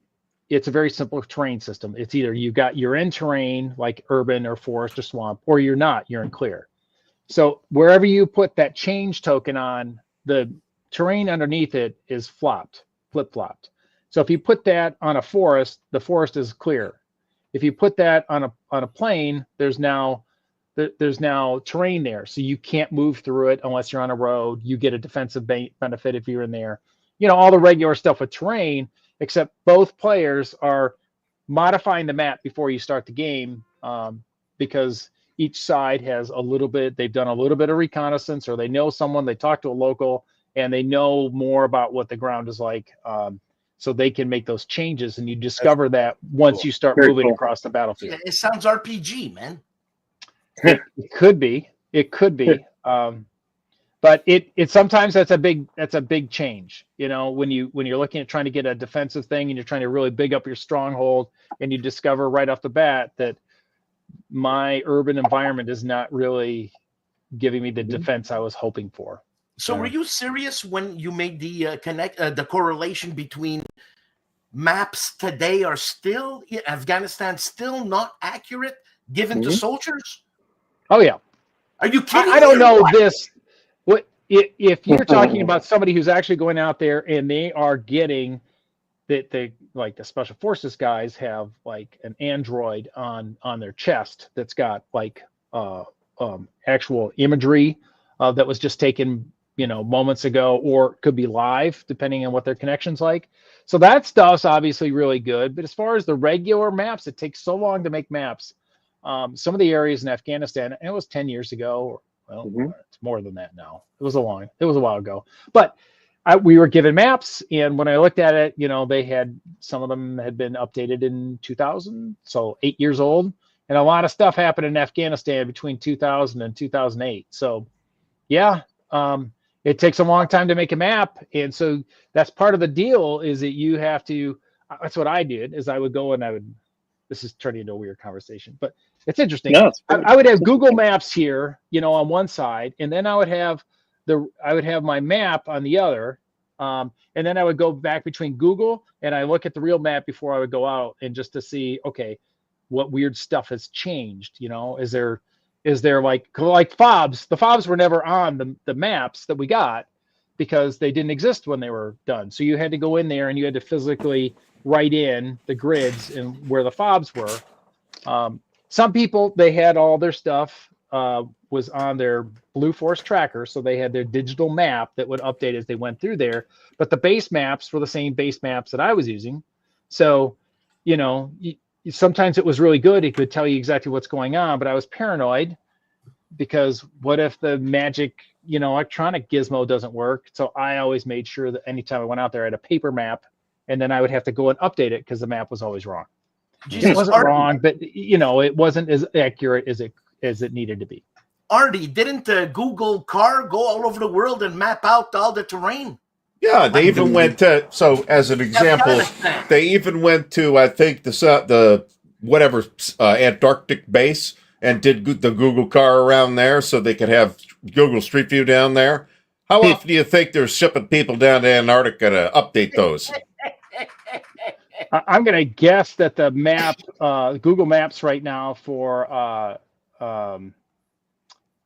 it's a very simple terrain system. It's either you're in terrain like urban or forest or swamp, or you're not, you're in clear. So wherever you put that change token on, the terrain underneath it is flip-flopped. So if you put that on a forest, the forest is clear. If you put that on a plain, there's now terrain there. So you can't move through it unless you're on a road. You get a defensive benefit if you're in there. All the regular stuff with terrain, except both players are modifying the map before you start the game, because each side has they've done a little bit of reconnaissance, or they know someone, they talk to a local, and they know more about what the ground is like. So they can make those changes, and you discover that once you start moving across the battlefield. It sounds RPG, man. It could be. But it sometimes that's a big change. When you're looking at trying to get a defensive thing and you're trying to really big up your stronghold, and you discover right off the bat that my urban environment is not really giving me the defense I was hoping for. So were you serious when you made the correlation between maps today are still Afghanistan still not accurate given to soldiers? Oh yeah. Are you kidding? I don't know this. What if you're talking about somebody who's actually going out there and they are getting that they like the special forces guys have like an android on their chest that's got like actual imagery that was just taken moments ago, or could be live depending on what their connection's like. So that stuff's obviously really good. But as far as the regular maps, it takes so long to make maps. Some of the areas in Afghanistan, and it was 10 years ago. Well, it's more than that now. It was a while ago. But we were given maps, and when I looked at it, some of them had been updated in 2000, so 8 years old, and a lot of stuff happened in Afghanistan between 2000 and 2008. So, yeah, it takes a long time to make a map, and so that's part of the deal. Is that you have to? That's what I did. Is I would go and I would. This is turning into a weird conversation, but it's interesting. No, I would have Google Maps here, on one side, and then I would have my map on the other, and then I would go back between Google and I look at the real map before I would go out, and just to see, okay, what weird stuff has changed. Is there like fobs? The fobs were never on the maps that we got because they didn't exist when they were done. So you had to go in there and you had to physically write in the grids and where the fobs were. Some people, they had all their stuff was on their Blue Force tracker, so they had their digital map that would update as they went through there. But the base maps were the same base maps that I was using. So, sometimes it was really good. It could tell you exactly what's going on, but I was paranoid because what if the magic electronic gizmo doesn't work. So I always made sure that anytime I went out there, I had a paper map, and then I would have to go and update it because the map was always wrong. Jesus, It wasn't Artie, wrong, but it wasn't as accurate as it needed to be. Artie, didn't Google Car go all over the world and map out all the terrain? Yeah, they even went to, so as an example, Afghanistan. they even went to, I think, the whatever Antarctic base and did the Google car around there so they could have Google Street View down there. How often do you think they're shipping people down to Antarctica to update those? I'm going to guess that the map, Google Maps right now for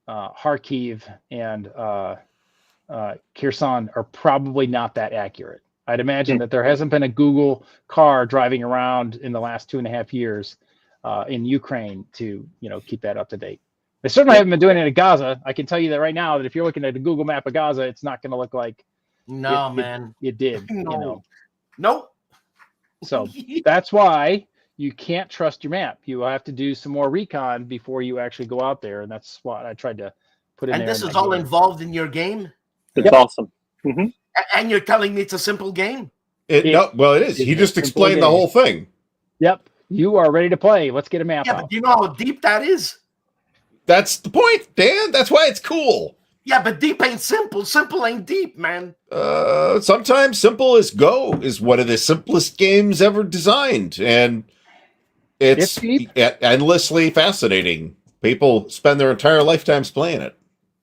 Kharkiv and Kherson are probably not that accurate. I'd imagine that there hasn't been a Google car driving around in the last 2.5 years in Ukraine to keep that up to date. They certainly haven't been doing it in Gaza. I can tell you that right now, that if you're looking at a Google map of Gaza, it's not going to look like it did. Nope. So that's why you can't trust your map. You have to do some more recon before you actually go out there, and that's what I tried to put in there. And this is all involved in your game? It's awesome. Mm-hmm. And you're telling me it's a simple game? It is. He just explained the whole thing. Yep. You are ready to play. Let's get a map out. But do you know how deep that is? That's the point, Dan. That's why it's cool. Yeah, but deep ain't simple. Simple ain't deep, man. Sometimes simple as Go is one of the simplest games ever designed, and it's endlessly fascinating. People spend their entire lifetimes playing it.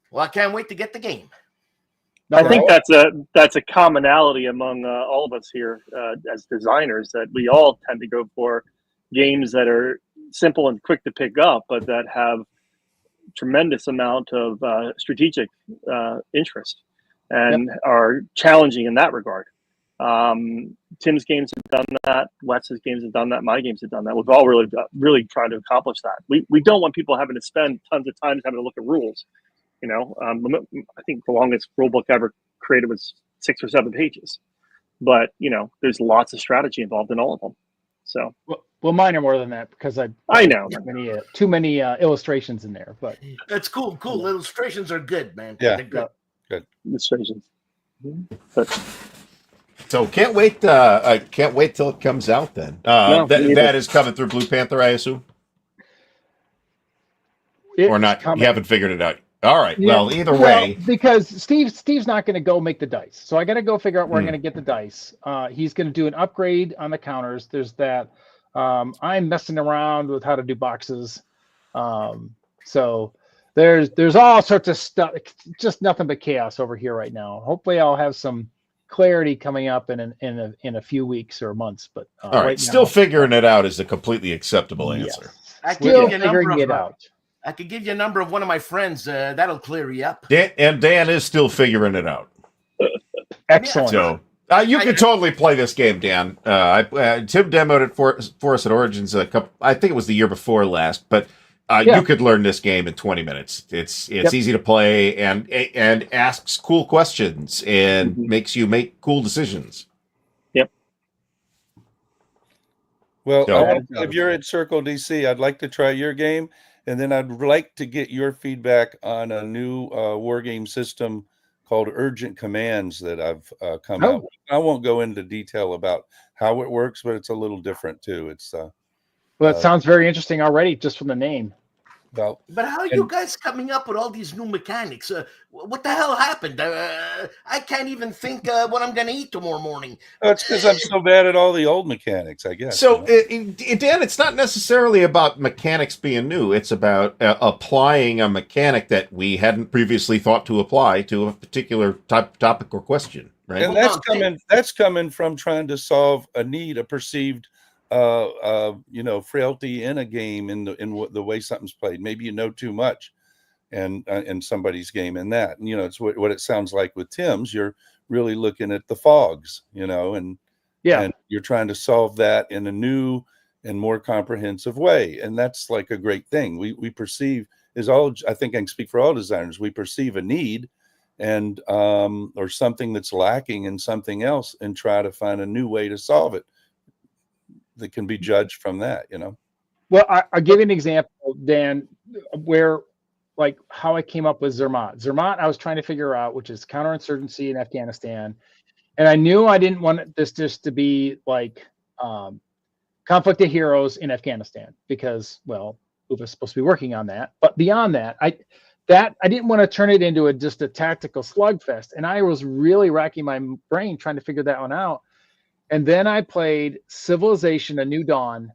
Well, I can't wait to get the game. I think that's a commonality among all of us here as designers, that we all tend to go for games that are simple and quick to pick up, but that have tremendous amount of strategic interest and are challenging in that regard. Tim's games have done that. Wes's games have done that. My games have done that. We've all really tried to accomplish that. We don't want people having to spend tons of time having to look at rules. I think the longest rule book ever created was 6 or 7 pages, but there's lots of strategy involved in all of them. So well, mine are more than that because I know too many illustrations in there, but that's cool. Illustrations are good, man. Yeah, they're good illustrations. But so can't wait. I can't wait till it comes out. Then that is coming through Blue Panther, I assume, or not? You haven't figured it out. All right. Yeah. Well, either way, because Steve's not going to go make the dice, so I got to go figure out where I'm going to get the dice. He's going to do an upgrade on the counters. There's that. I'm messing around with how to do boxes. So there's all sorts of stuff. Just nothing but chaos over here right now. Hopefully, I'll have some clarity coming up in a few weeks or months. But all right, still figuring it out is a completely acceptable answer. Still figuring it out. I could give you a number of one of my friends. That'll clear you up. Dan is still figuring it out. Excellent. So you can totally play this game, Dan. Tim demoed it for us at Origins I think it was the year before last, but you could learn this game in 20 minutes. It's easy to play and asks cool questions and makes you make cool decisions. Yep. Well, if you're at Circle DC, I'd like to try your game. And then I'd like to get your feedback on a new war game system called Urgent Commands that I've come out with. I won't go into detail about how it works, but it's a little different too. It's well, it sounds very interesting already just from the name. But how are you guys coming up with all these new mechanics? What the hell happened? I can't even think what I'm going to eat tomorrow morning. That's because I'm so bad at all the old mechanics, I guess. So, Dan, it's not necessarily about mechanics being new. It's about applying a mechanic that we hadn't previously thought to apply to a particular topic or question, right? And that's coming from trying to solve a need, a perceived frailty in a game in the way something's played. Maybe you know too much and in somebody's game in that. And it's what it sounds like with Tim's. You're really looking at the fogs, and you're trying to solve that in a new and more comprehensive way. And that's like a great thing. We perceive I think I can speak for all designers. We perceive a need and or something that's lacking in something else and try to find a new way to solve it that can be judged from that, Well, I'll give you an example, Dan, where like how I came up with Zermatt. Zermatt, I was trying to figure out, which is counterinsurgency in Afghanistan. And I knew I didn't want this just to be like conflict of heroes in Afghanistan because, well, we were supposed to be working on that. But beyond that, I didn't want to turn it into just a tactical slugfest. And I was really racking my brain trying to figure that one out. And then I played Civilization: A New Dawn,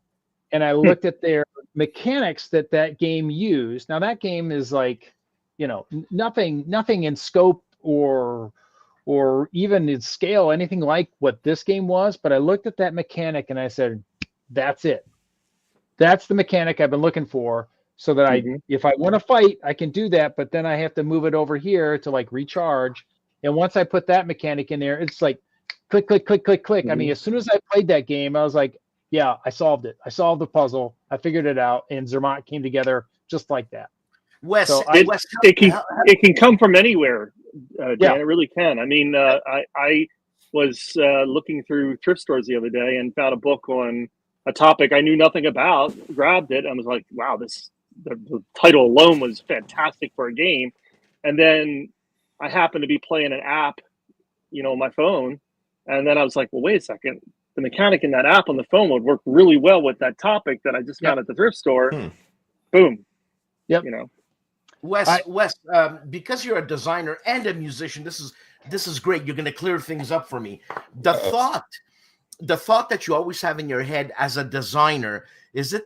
and I looked at their mechanics that game used. Now that game is like, nothing in scope or even in scale, anything like what this game was. But I looked at that mechanic and I said, that's it. That's the mechanic I've been looking for. So that if I want to fight, I can do that. But then I have to move it over here to like recharge. And once I put that mechanic in there, it's like click, click, click, click, click. I mean, as soon as I played that game, I was like, yeah, I solved it. I solved the puzzle. I figured it out. And Zermatt came together just like that. Wes, So it can come from anywhere, Dan. Yeah. It really can. I mean, I was looking through thrift stores the other day and found a book on a topic I knew nothing about, grabbed it, and was like, wow, the title alone was fantastic for a game. And then I happened to be playing an app, on my phone. And then I was like, well, wait a second. The mechanic in that app on the phone would work really well with that topic that I just found at the thrift store. Boom. Yep. Wes, because you're a designer and a musician, this is great. You're going to clear things up for me. The thought that you always have in your head as a designer, is it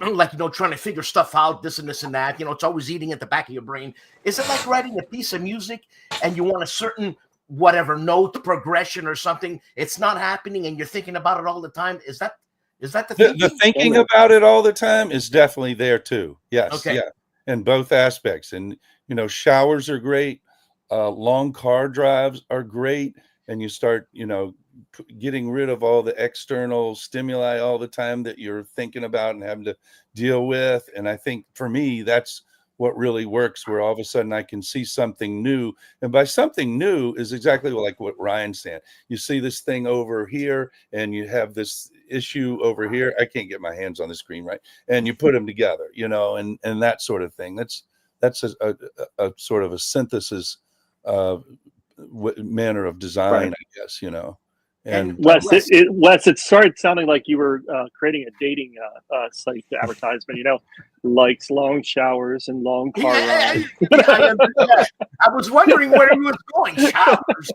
like, trying to figure stuff out, this and this and that, it's always eating at the back of your brain. Is it like writing a piece of music and you want a certain whatever note progression or something? It's not happening and you're thinking about it all the time. Is that the thinking? The thinking about it all the time is definitely there too. Yes. Okay. Yeah. In both aspects. And, showers are great. Long car drives are great. And you start, getting rid of all the external stimuli all the time that you're thinking about and having to deal with. And I think for me, that's what really works, where all of a sudden I can see something new. And by something new is exactly like what Ryan's saying. You see this thing over here and you have this issue over here. I can't get my hands on the screen, right? And you put them together, and that sort of thing. That's a sort of a synthesis manner of design, right. I guess, And Wes, it started sounding like you were creating a dating site advertisement. Likes long showers and long car rides. I was wondering where he was going. Showers.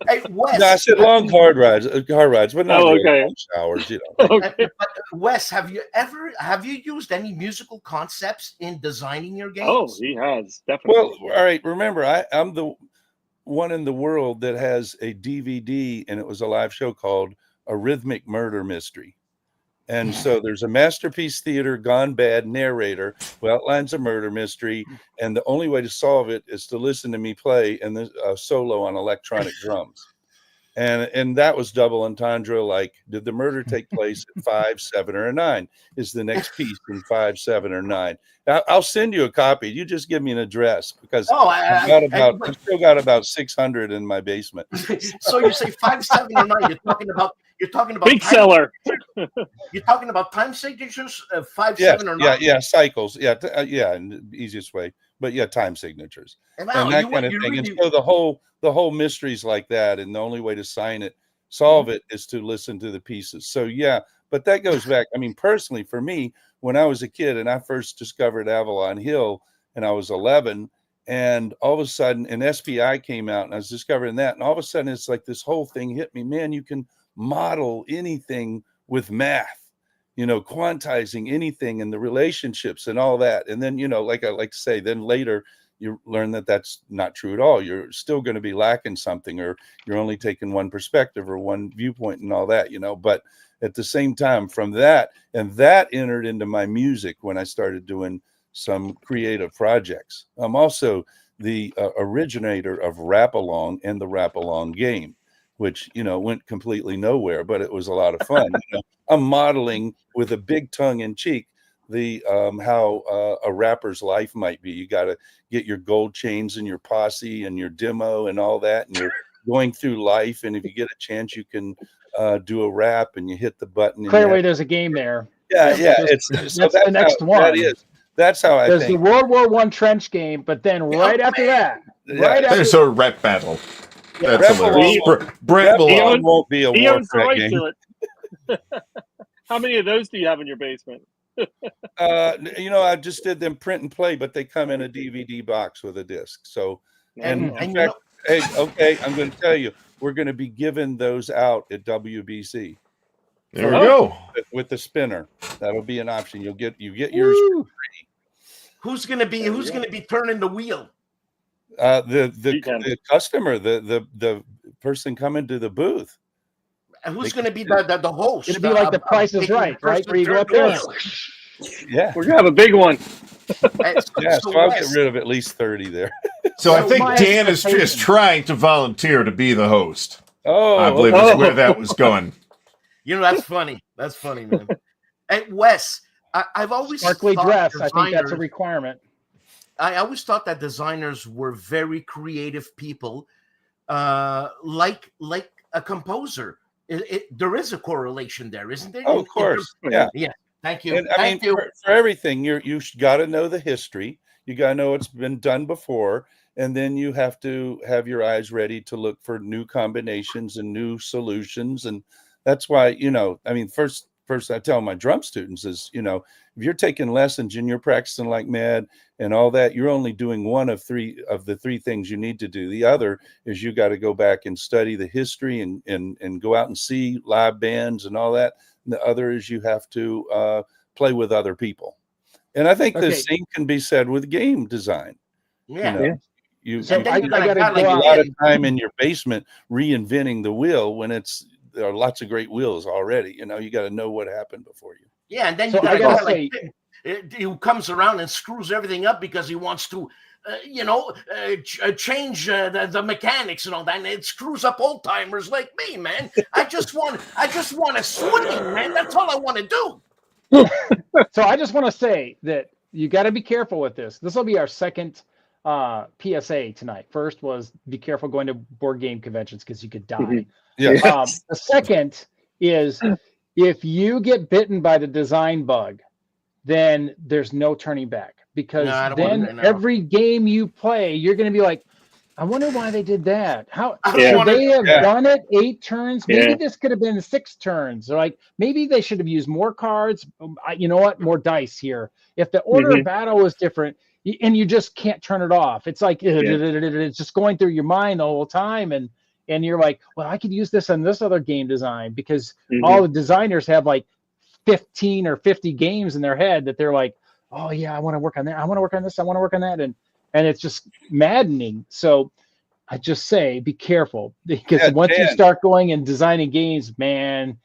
Hey, Wes. No, I said long car rides, but not long showers. Okay. But Wes, have you used any musical concepts in designing your games? Oh, he has, definitely. Well, all right. Remember, I'm the one in the world that has a DVD, and it was a live show called A Rhythmic Murder Mystery. And so there's a Masterpiece Theater gone bad narrator who outlines a murder mystery, and the only way to solve it is to listen to me play and a solo on electronic drums. And that was double entendre. Like, did the murder take place at 5, 7, or 9? Is the next piece in 5, 7, or 9? I'll send you a copy. You just give me an address, because I've still got about 600 in my basement. So you say 5, 7, or 9? You're talking about big seller. You're talking about time signatures of 5, Yes, 7, or 9. Yeah, cycles. Yeah, in the easiest way. But yeah, time signatures and that kind of thing. Really... And so the whole mysteries like that, and the only way to solve it is to listen to the pieces. So yeah, but that goes back. I mean, personally, for me, when I was a kid and I first discovered Avalon Hill, and I was 11, and all of a sudden an SPI came out, and I was discovering that, and all of a sudden it's like this whole thing hit me. Man, you can model anything with math. Quantizing anything and the relationships and all that. And then, like I like to say, then later you learn that that's not true at all. You're still going to be lacking something, or you're only taking one perspective or one viewpoint and all that, but at the same time from that, and that entered into my music when I started doing some creative projects. I'm also the originator of Rap Along and the Rap Along game, which, went completely nowhere, but it was a lot of fun. I'm modeling with a big tongue in cheek the how a rapper's life might be. You got to get your gold chains and your posse and your demo and all that, and you're going through life. And if you get a chance, you can do a rap, and you hit the button. Clearly, there's a game there. Yeah. That's the next one. That is. That's how I There's the think. World War One trench game, but then right after that, right after There's a rep battle. That's Rep hilarious. along- Brett Rep will. along won't be a He owns the Warcraft right game. to it. How many of those do you have in your basement? I just did them print and play, but they come in a DVD box with a disc. So, and in fact, hey, okay, I'm going to tell you, we're going to be giving those out at WBC. There we go. With the spinner. That'll be an option. You get yours for free. Who's gonna be turning the wheel? The customer, the person coming to the booth. And who's gonna be the host? it'll be like the Price is Right, right? Where you go up there. Yeah. We're gonna have a big one. Yeah, so I'll get rid of at least 30 there. So I think my Dan is expectation- trying to volunteer to be the host. Oh, I believe is where that was going. You know, that's funny. That's funny, man. And Wes, I've always Sparkly thought dress. I think that's a designers- requirement. I always thought that designers were very creative people, like a composer. There is a correlation there, isn't there? Oh, of course. Yeah. Yeah. Thank you. And I mean, for everything, you got to know the history. You got to know what's been done before, and then you have to have your eyes ready to look for new combinations and new solutions. And that's why, I mean, first I tell my drum students is, if you're taking lessons and you're practicing like mad and all that, you're only doing one of the three things you need to do. The other is you got to go back and study the history and go out and see live bands and all that. And the other is you have to play with other people. And I think the same can be said with game design. Yeah. You So I gotta spend go a out. lot of time in your basement reinventing the wheel when there are lots of great wheels already. You got to know what happened before you. Yeah, and then So you I got gotta who comes around and screws everything up because he wants to, change the mechanics and all that, and it screws up old timers like me, man. I just want a swing, man. That's all I want to do. So I just want to say that you got to be careful with this. This will be our second PSA tonight. First was be careful going to board game conventions because you could die. Yeah. The second is if you get bitten by the design bug, then there's no turning back, because then every game you play, you're going to be like, I wonder why they did that. How should they have done it 8 turns? Maybe this could have been 6 turns. Or like maybe they should have used more cards. You know what? More dice here. If the order of battle was different, and you just can't turn it off. It's like it's just going through your mind the whole time, and you're like, well, I could use this on this other game design, because all the designers have like 15 or 50 games in their head that they're like, oh yeah, I want to work on that. I want to work on this. I want to work on that. And it's just maddening. So I just say, be careful, because once you start going and designing games, man,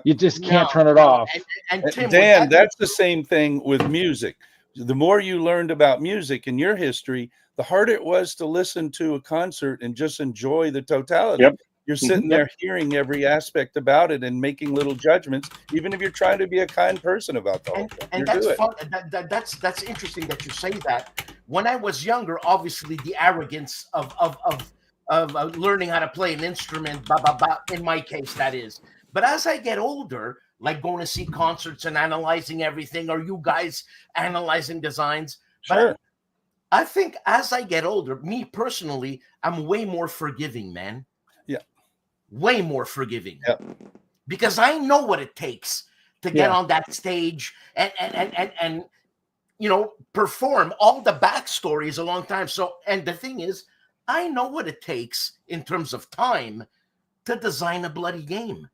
you just can't turn it off. And Tim, Dan, that's the same thing with music. The more you learned about music and your history, the harder it was to listen to a concert and just enjoy the totality. You're sitting there hearing every aspect about it and making little judgments, even if you're trying to be a kind person about the whole thing. And that's fun. That's interesting that you say that. When I was younger, obviously the arrogance of learning how to play an instrument, in my case, that is. But as I get older, like going to see concerts and analyzing everything, or you guys analyzing designs. Sure. But I think as I get older, me personally, I'm way more forgiving, man. Way more forgiving. Because I know what it takes to get on that stage and perform. All the backstory is a long time. So, and the thing is, I know what it takes in terms of time to design a bloody game.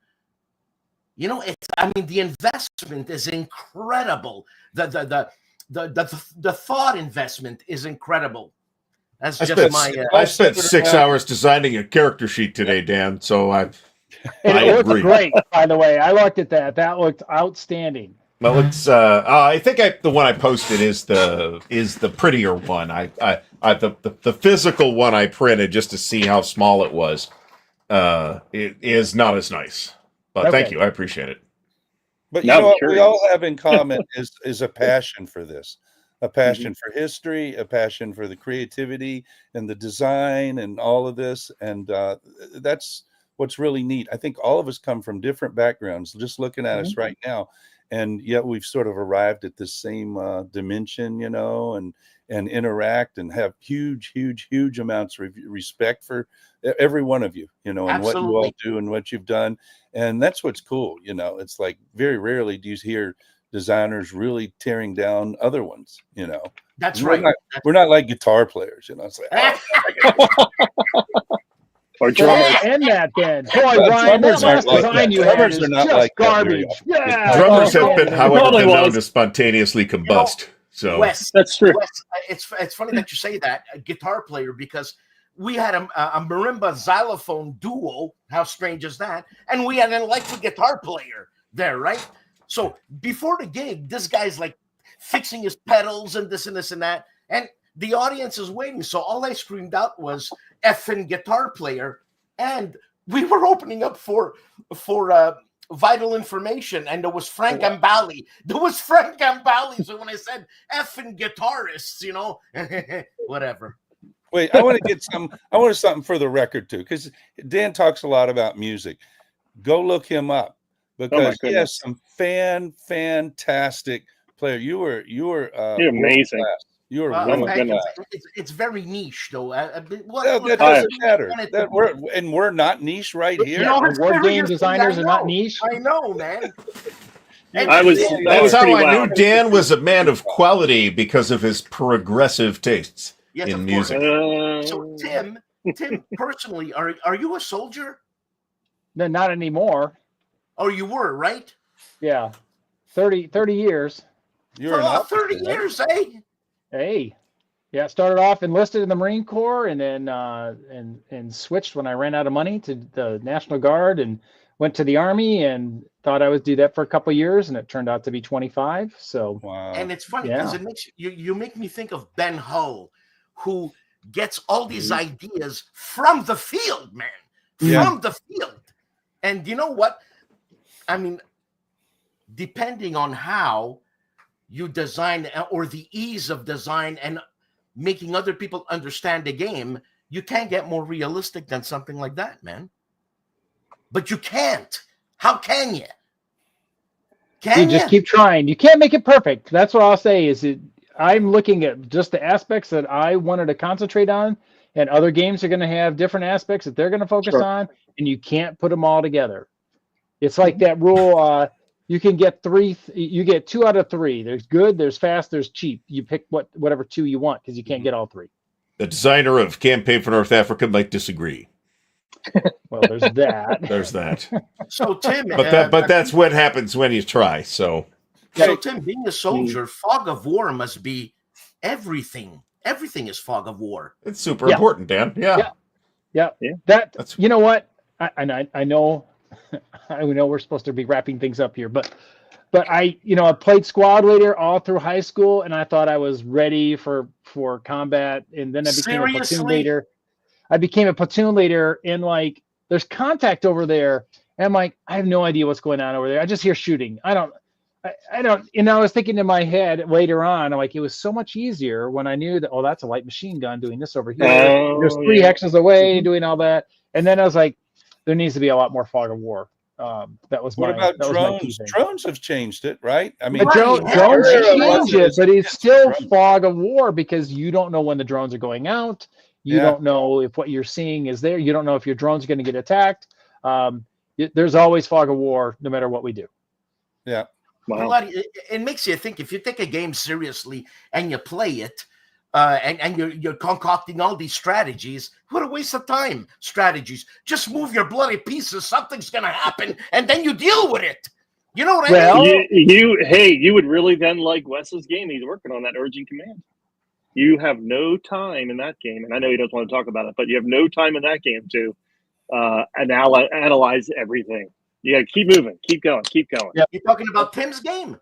The investment is incredible. The thought investment is incredible. That's I spent 6 hours designing a character sheet today, Dan. So I looked agree. Great, by the way. I looked at that. That looked outstanding. Well, it's I think the one I posted is the prettier one. The physical one I printed just to see how small it was. It is not as nice. But thank you. I appreciate it. But you know what we all have in common is a passion for this. A passion for history, a passion for the creativity and the design and all of this. And that's what's really neat. I think all of us come from different backgrounds, just looking at us right now. and yet we've sort of arrived at the same dimension, and interact and have huge amounts of respect for every one of you, and what you all do and what you've done. And that's what's cool. It's like very rarely do you hear designers really tearing down other ones, That's we're right. We're not like guitar players, it's like, Or drummers. And that then. Boy, Ryan, that last design you had is just garbage. Yeah. Drummers have been, however, Totally been known was. to spontaneously combust. So Wes, That's true. Wes, it's funny that you say that, a guitar player, because we had a marimba xylophone duo. How strange is that? And we had an electric guitar player there, right? So before the gig, this guy's like fixing his pedals and this and this and that, and the audience is waiting. So all I screamed out was effing guitar player, and we were opening up for vital information, and there was Frank Ambali. There was Frank Ambali. So when I said effing guitarists, whatever. Wait, I want something for the record too, because Dan talks a lot about music. Go look him up, because he has some fantastic player. You're amazing. You are It's very niche, though. That doesn't matter. We're not niche right here. Board game designers are not niche. I know, man. That's how I knew wild. Dan was a man of quality, because of his progressive tastes in music. So Tim, personally, are you a soldier? No, not anymore. Oh, you were, right? Yeah. 30 years. You're For 30 years, eh? Hey. Yeah, started off enlisted in the Marine Corps, and then and switched when I ran out of money to the National Guard, and went to the Army, and thought I would do that for a couple of years, and it turned out to be 25. So wow. And it's funny because it makes you make me think of Ben Hull, who gets all these ideas from the field, man. From the field. And you know what? I mean, depending on how you design, or the ease of design and making other people understand the game, you can't get more realistic than something like that, man. But you can't. How can you? You just keep trying. You can't make it perfect. That's what I'll say. I'm looking at just the aspects that I wanted to concentrate on, and other games are going to have different aspects that they're going to focus on, and you can't put them all together. It's like that rule. You can get you get 2 out of 3. There's good, there's fast, there's cheap. You pick whatever 2 you want, because you can't get all 3. The designer of Campaign for North Africa might disagree. Well, there's that. There's that. So Tim, but that's what happens when you try. So Tim, being a soldier, fog of war must be everything. Everything is fog of war. It's super important, Dan. Yeah. That's you know what? I know. I know we're supposed to be wrapping things up here, but I played squad leader all through high school, and I thought I was ready for combat, and then I became a platoon leader. I became a platoon leader, and like, there's contact over there, and I'm like, I have no idea what's going on over there. I just hear shooting. I don't. I was thinking in my head later on, I'm like, it was so much easier when I knew that, that's a light machine gun doing this over here. There's 3 hexes away doing all that, and then I was like, there needs to be a lot more fog of war. That was what about drones? Drones have changed it, right? I mean, drones change it, but it's still fog of war, because you don't know when the drones are going out. You don't know if what you're seeing is there. You don't know if your drone's going to get attacked. There's always fog of war, no matter what we do. Yeah. Wow. It makes you think, if you take a game seriously and you play it, and you're concocting all these strategies, what a waste of time. Strategies. Just move your bloody pieces. Something's going to happen, and then you deal with it. You know what I mean? You would really then like Wes's game. He's working on that urgent command. You have no time in that game, and I know he doesn't want to talk about it, but you have no time in that game to analyze everything. You got to keep moving, keep going. Yep. You're talking about Tim's game?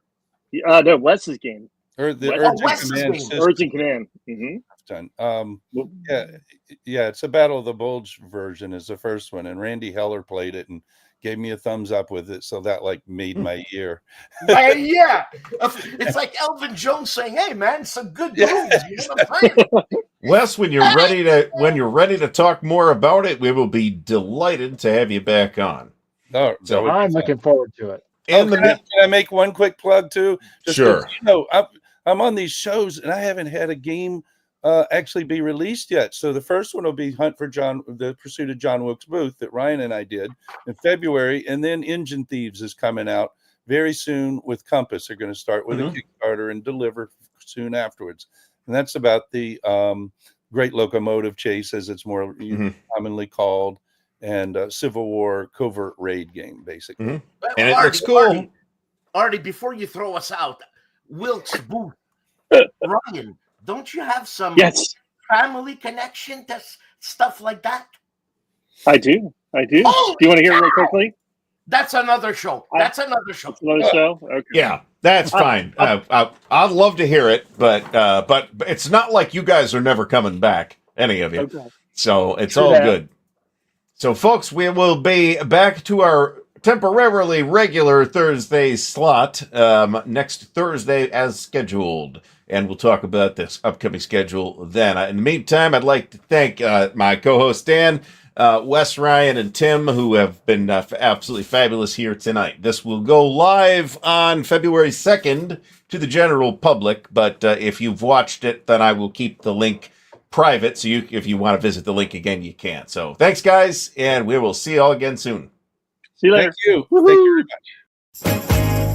No, Wes's game. Or the urgent command. Mm-hmm. Yeah, it's a Battle of the Bulge version is the first one, and Randy Heller played it and gave me a thumbs up with it, so that like made my year. Yeah, it's like Elvin Jones saying, "Hey, man, some good moves." You know what I'm saying? Wes, when you're ready to talk more about it, we will be delighted to have you back on. Oh, so I'm looking forward to it. And can I make one quick plug too? Just Sure. 'cause, I'm on these shows and I haven't had a game actually be released yet. So the first one will be The Pursuit of John Wilkes Booth that Ryan and I did in February, and then Engine Thieves is coming out very soon with Compass. They're going to start with a Kickstarter and deliver soon afterwards. And that's about the Great Locomotive Chase, as it's more commonly called, and Civil War covert raid game, basically. Well, And it looks cool. Artie, before you throw us out, Wilkes Booth, Ryan, don't you have some family connection to stuff like that? I do. Oh, do you want to hear it real quickly? That's another show. That's another show. That's another show? Okay. Yeah, that's fine. I'd love to hear it, but it's not like you guys are never coming back, any of you. Okay. So it's all good. So, folks, we will be back to our temporarily regular Thursday slot next Thursday as scheduled. And we'll talk about this upcoming schedule then. In the meantime, I'd like to thank my co-host Dan, Wes, Ryan, and Tim, who have been absolutely fabulous here tonight. This will go live on February 2nd to the general public, but if you've watched it, then I will keep the link private, so if you want to visit the link again, you can. So thanks, guys, and we will see you all again soon. See you later. Thank you. Thank you very much.